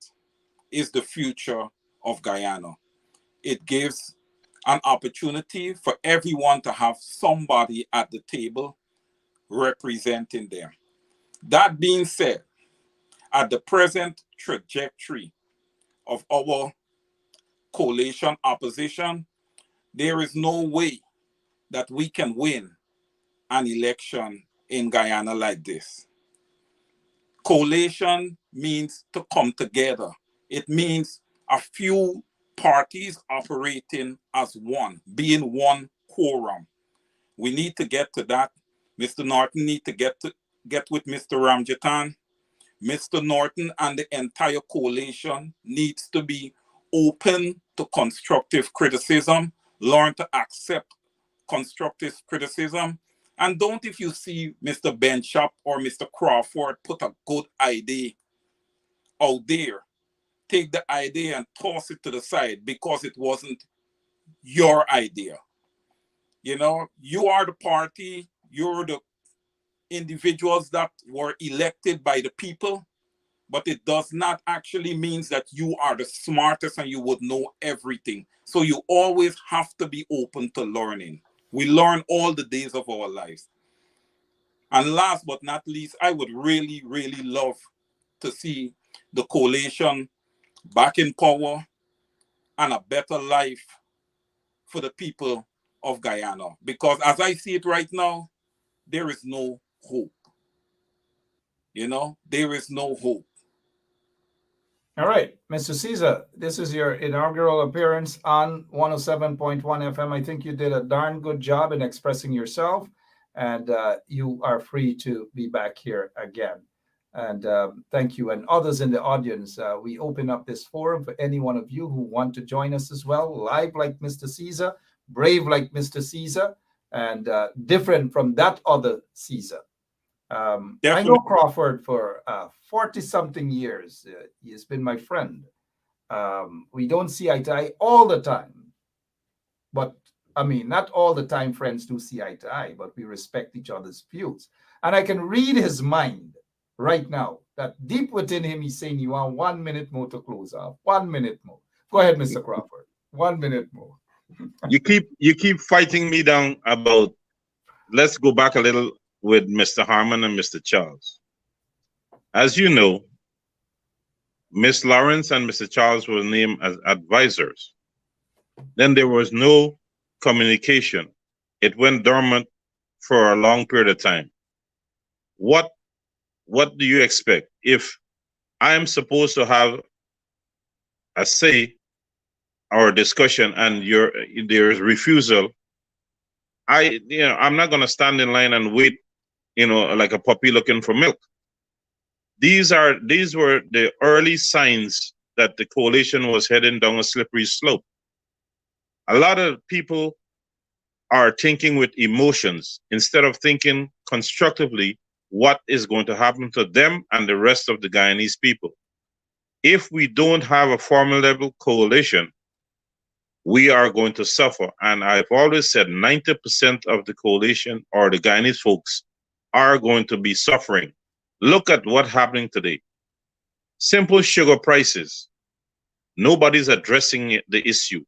is the future of Guyana. It gives an opportunity for everyone to have somebody at the table representing them. That being said, at the present trajectory of our coalition opposition, there is no way that we can win an election in Guyana like this. Coalition means to come together. It means a few parties operating as one, being one quorum. We need to get to that. Mr. Norton need to get with Mr. Ramjatan. Mr. Norton and the entire coalition needs to be open to constructive criticism, learn to accept constructive criticism, and don't, if you see Mr. Benchop or Mr. Crawford put a good idea out there, take the idea and toss it to the side because it wasn't your idea. You know, you are the party, you're the individuals that were elected by the people, but it does not actually mean that you are the smartest and you would know everything. So you always have to be open to learning. We learn all the days of our lives. And last but not least, I would really, really love to see the coalition back in power and a better life for the people of Guyana. Because as I see it right now, there is no hope. You know, there is no hope. All right, Mr. Caesar, this is your inaugural appearance on 107.1 FM. I think you did a darn good job in expressing yourself, and you are free to be back here again. And thank you. And others in the audience, we open up this forum for any one of you who want to join us as well, live like Mr. Caesar, brave like Mr. Caesar, and different from that other Caesar. I know Crawford for 40-something years. He has been my friend. We don't see eye to eye all the time. But, I mean, not all the time friends do see eye to eye, but we respect each other's views. And I can read his mind right now, that deep within him, he's saying, you want 1 minute more to close off. 1 minute more. Go ahead, Mr. Crawford. 1 minute more. You keep fighting me down about, let's go back a little with Mr. Harmon and Mr. Charles. As you know, Miss Lawrence and Mr. Charles were named as advisors. Then there was no communication. It went dormant for a long period of time. What do you expect? If I am supposed to have a say or a discussion and there is refusal, I'm not going to stand in line and wait, like a puppy looking for milk. These were the early signs that the coalition was heading down a slippery slope. A lot of people are thinking with emotions instead of thinking constructively what is going to happen to them and the rest of the Guyanese people. If we don't have a formidable coalition, we are going to suffer. And I've always said 90% of the coalition or the Guyanese folks are going to be suffering. Look at what's happening today. Simple sugar prices. Nobody's addressing the issue.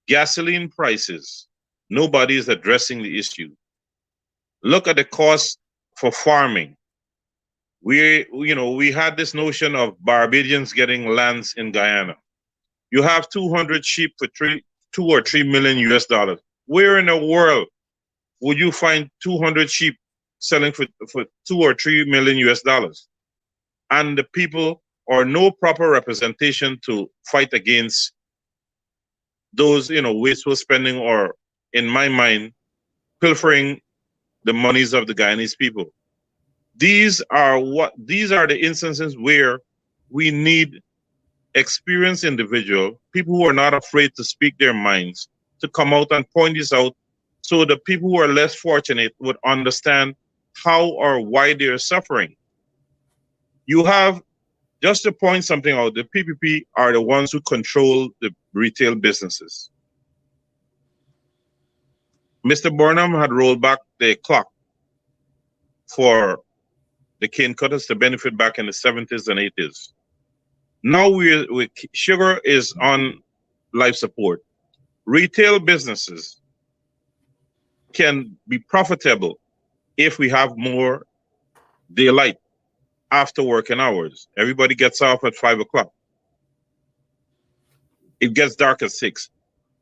Gasoline prices. Nobody's addressing the issue. Look at the cost for farming. We had this notion of Barbadians getting lands in Guyana. You have 200 sheep for $2 or $3 million US. Where in the world would you find 200 sheep selling for $2 or $3 million US? And the people or no proper representation to fight against those, wasteful spending or, in my mind, pilfering the monies of the Guyanese people. These are the instances where we need experienced individual, people who are not afraid to speak their minds, to come out and point this out so the people who are less fortunate would understand how or why they're suffering. You have, just to point something out, the PPP are the ones who control the retail businesses. Mr. Burnham had rolled back the clock for the cane cutters to benefit back in the 70s and 80s. Now sugar is on life support. Retail businesses can be profitable if we have more daylight after working hours. Everybody gets off at 5 o'clock. It gets dark at 6.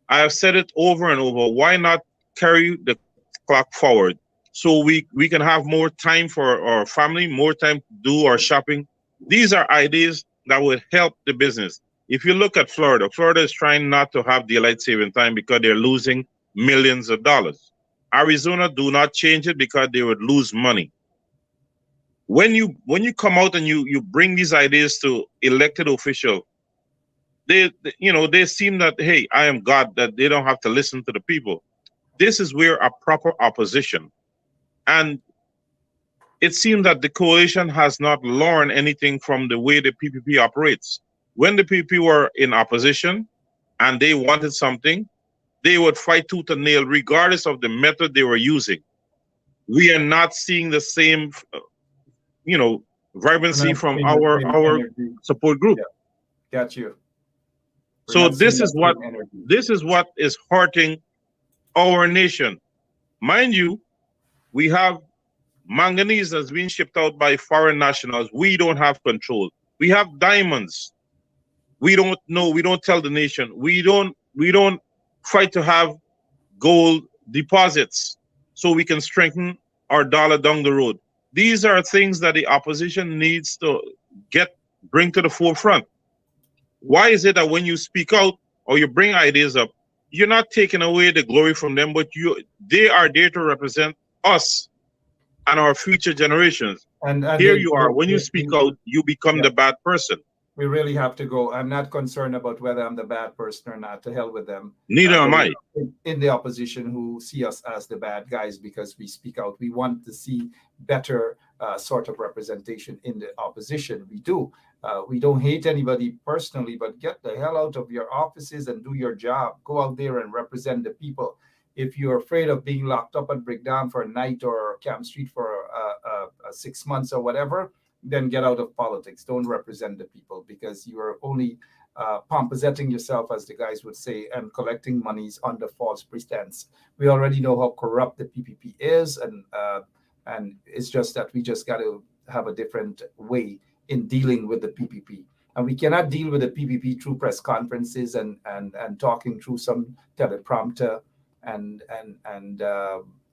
I have said it over and over. Why not carry the clock forward so we can have more time for our family, more time to do our shopping? These are ideas that would help the business. If you look at Florida, Florida is trying not to have daylight saving time because they're losing millions of dollars. Arizona do not change it because they would lose money. When you come out and you bring these ideas to elected officials, they seem that, hey, I am God, that they don't have to listen to the people. This is where a proper opposition. And it seems that the coalition has not learned anything from the way the PPP operates. When the PPP were in opposition and they wanted something, they would fight tooth and nail regardless of the method they were using. We are not seeing the same, vibrancy from our support group. Yeah. Got you. So this is what is hurting our nation. Mind you, we have manganese that's being shipped out by foreign nationals. We don't have control. We have diamonds. We don't know. We don't tell the nation. We don't fight to have gold deposits so we can strengthen our dollar down the road. These are things that the opposition needs to get bring to the forefront? Why is it that when you speak out or you bring ideas up, you're not taking away the glory from them, but they are there to represent us and our future generations. And here you are. When you speak out, you become the bad person. We really have to go. I'm not concerned about whether I'm the bad person or not. To hell with them. Neither am I. In the opposition who see us as the bad guys because we speak out. We want to see better sort of representation in the opposition. We do. We don't hate anybody personally, but get the hell out of your offices and do your job. Go out there and represent the people. If you're afraid of being locked up at Brickdown for a night or Camp Street for 6 months or whatever, then get out of politics. Don't represent the people because you are only pomposetting yourself, as the guys would say, and collecting monies under false pretense. We already know how corrupt the PPP is, and it's just that we just got to have a different way in dealing with the PPP. And we cannot deal with the PPP through press conferences and talking through some teleprompter and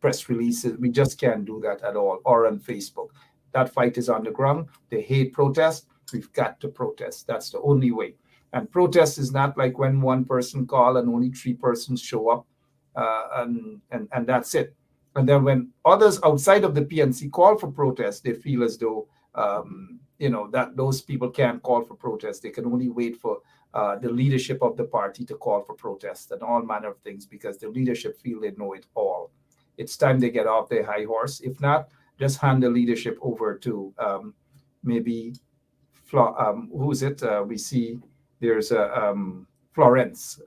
press releases. We just can't do that at all, or on Facebook. That fight is on the ground. They hate protest. We've got to protest. That's the only way. And protest is not like when one person call and only 3 persons show up, and that's it. And then when others outside of the PNC call for protest, they feel as though that those people can't call for protest. They can only wait for the leadership of the party to call for protest and all manner of things because the leadership feel they know it all. It's time they get off their high horse. If not, just hand the leadership over to maybe who is it? We see there's a Florence,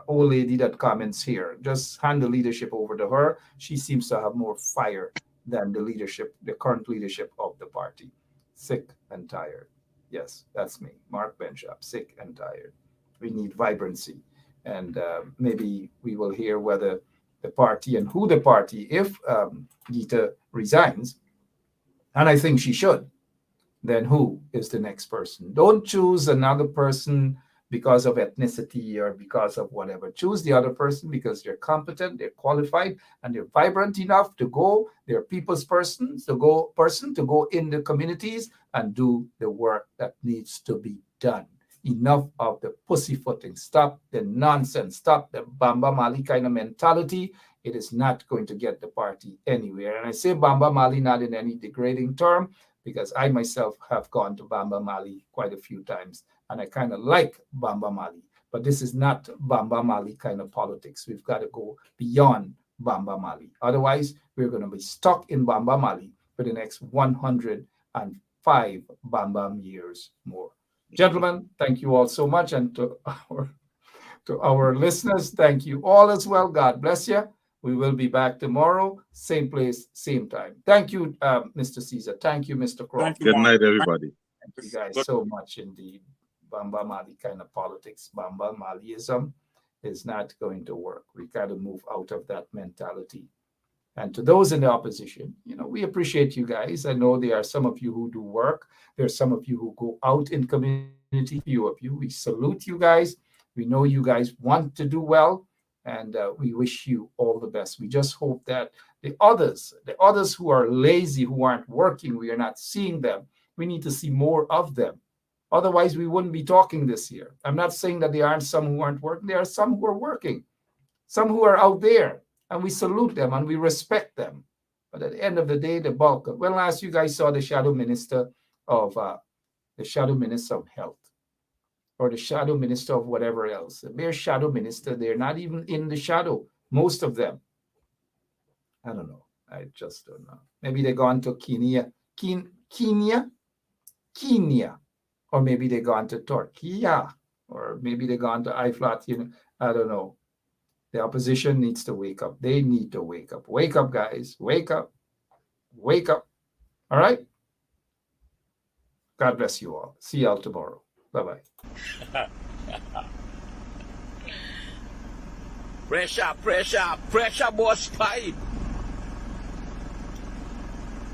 old lady that comments here. Just hand the leadership over to her. She seems to have more fire than the current leadership of the party. Sick and tired. Yes, that's me, Mark Benchop. Sick and tired. We need vibrancy, and maybe we will hear whether the party and who the party, if Gita resigns, and I think she should, then who is the next person? Don't choose another person because of ethnicity or because of whatever. Choose the other person because they're competent, they're qualified, and they're vibrant enough to go. They're people's persons to go in the communities and do the work that needs to be done. Enough of the pussyfooting. Stop the nonsense. Stop the Bamba Mali kind of mentality. It is not going to get the party anywhere. And I say Bamba Mali not in any degrading term, because I myself have gone to Bamba Mali quite a few times, and I kind of like Bamba Mali. But this is not Bamba Mali kind of politics. We've got to go beyond Bamba Mali. Otherwise, we're going to be stuck in Bamba Mali for the next 105 Bambam years more. Gentlemen, thank you all so much. And to our listeners, thank you all as well. God bless you. We will be back tomorrow, same place, same time. Thank you, Mr. Caesar. Thank you, Mr. Crow. Good night, everybody. Thank you guys so much indeed. Bamba Mali kind of politics, Bamba Maliism is not going to work. We got to move out of that mentality. And to those in the opposition, we appreciate you guys. I know there are some of you who do work. There are some of you who go out in community. Few of you, we salute you guys. We know you guys want to do well. And we wish you all the best. We just hope that the others who are lazy, who aren't working, we are not seeing them. We need to see more of them. Otherwise, we wouldn't be talking this year. I'm not saying that there aren't some who aren't working. There are some who are working, some who are out there, and we salute them and we respect them. But at the end of the day, the bulk of, last you guys saw the shadow minister of health, or the shadow minister of whatever else. The mere shadow minister, they're not even in the shadow, most of them. I don't know. I just don't know. Maybe they're gone to Kenya, or maybe they're gone to Turkey, or maybe they're gone to Iflat. I don't know. The opposition needs to wake up. They need to wake up. Wake up, guys. Wake up. Wake up. All right? God bless you all. See y'all tomorrow. Bye-bye. Pressure boss pipe.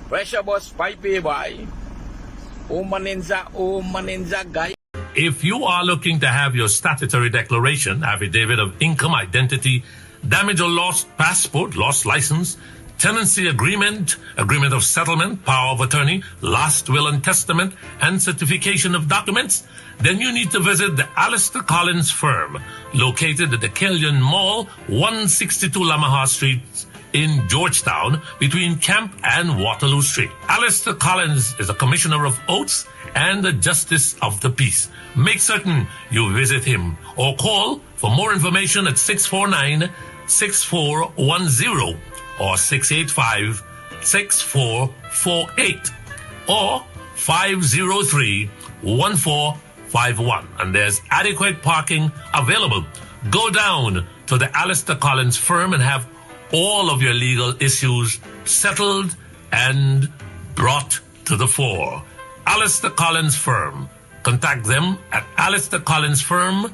Pressure boss pipe, boy. Maninja guy. If you are looking to have your statutory declaration, affidavit of income, identity, damage or lost passport, lost license, tenancy agreement, agreement of settlement, power of attorney, last will and testament, and certification of documents, then you need to visit the Alistair Collins firm, located at the Killian Mall, 162 Lamaha Street in Georgetown, between Camp and Waterloo Street. Alistair Collins is a commissioner of oaths and a justice of the peace. Make certain you visit him or call for more information at 649-6410 or 685-6448 or 503-1451. And there's adequate parking available. Go down to the Alistair Collins firm and have all of your legal issues settled and brought to the fore. Alistair Collins firm. Contact them at Alistair Collins firm.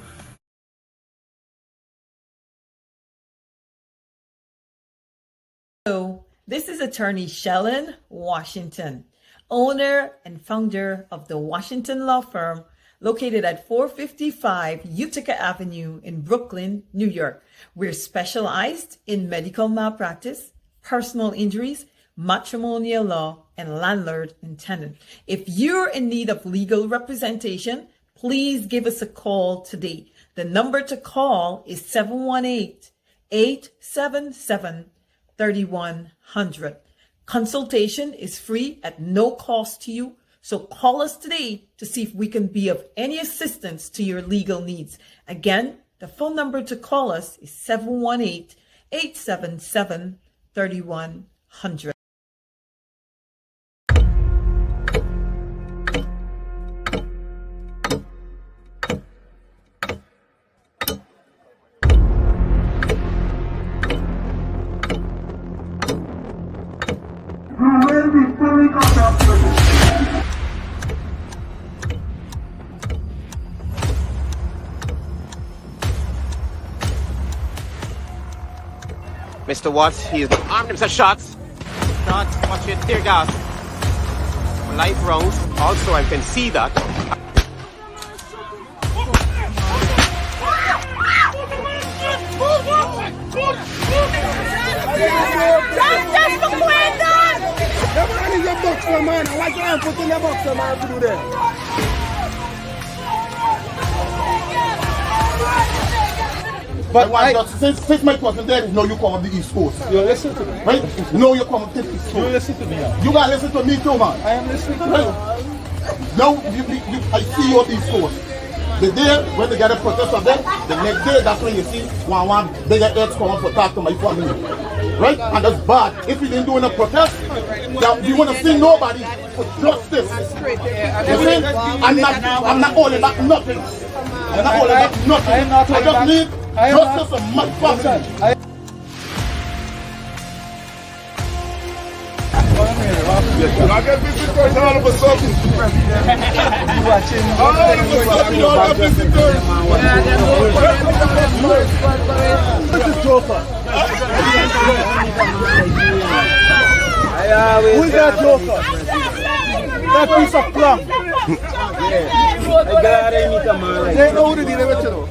Hello, this is attorney Shellen Washington, owner and founder of the Washington Law Firm, located at 455 Utica Avenue in Brooklyn, New York. We're specialized in medical malpractice, personal injuries, matrimonial law, and landlord and tenant. If you're in need of legal representation, please give us a call today. The number to call is 718-877-3100. Consultation is free at no cost to you. So call us today to see if we can be of any assistance to your legal needs. Again, the phone number to call us is 718-877-3100. Mr. Watts, he's armed himself shots. Shots, watch it, tear gas. Live rounds. Also, I can see that. Just for Quentin! The man is a boxer, man. Why can't you put in a boxer, man, to do that? But since my cousin there is no, you come up the East Coast. You listen to me. Right? No, you come up to the East Coast. You listen to me now. You gotta listen to me too, man. I am listening to you. Now, I see you on the East Coast. The day when they get a protest of them, the next day, that's when you see one bigger heads come up to talk to my family. Right? And that's bad. If we didn't do a protest, we want to see nobody for justice. You see? I'm not holding back nothing. I'm not holding back nothing. I just need justice of my family. I get visitors all of a sudden. All of a sudden, you all got visitors. This is Joker. Who is that Joker? That piece of plum. They know who to deal with, you know.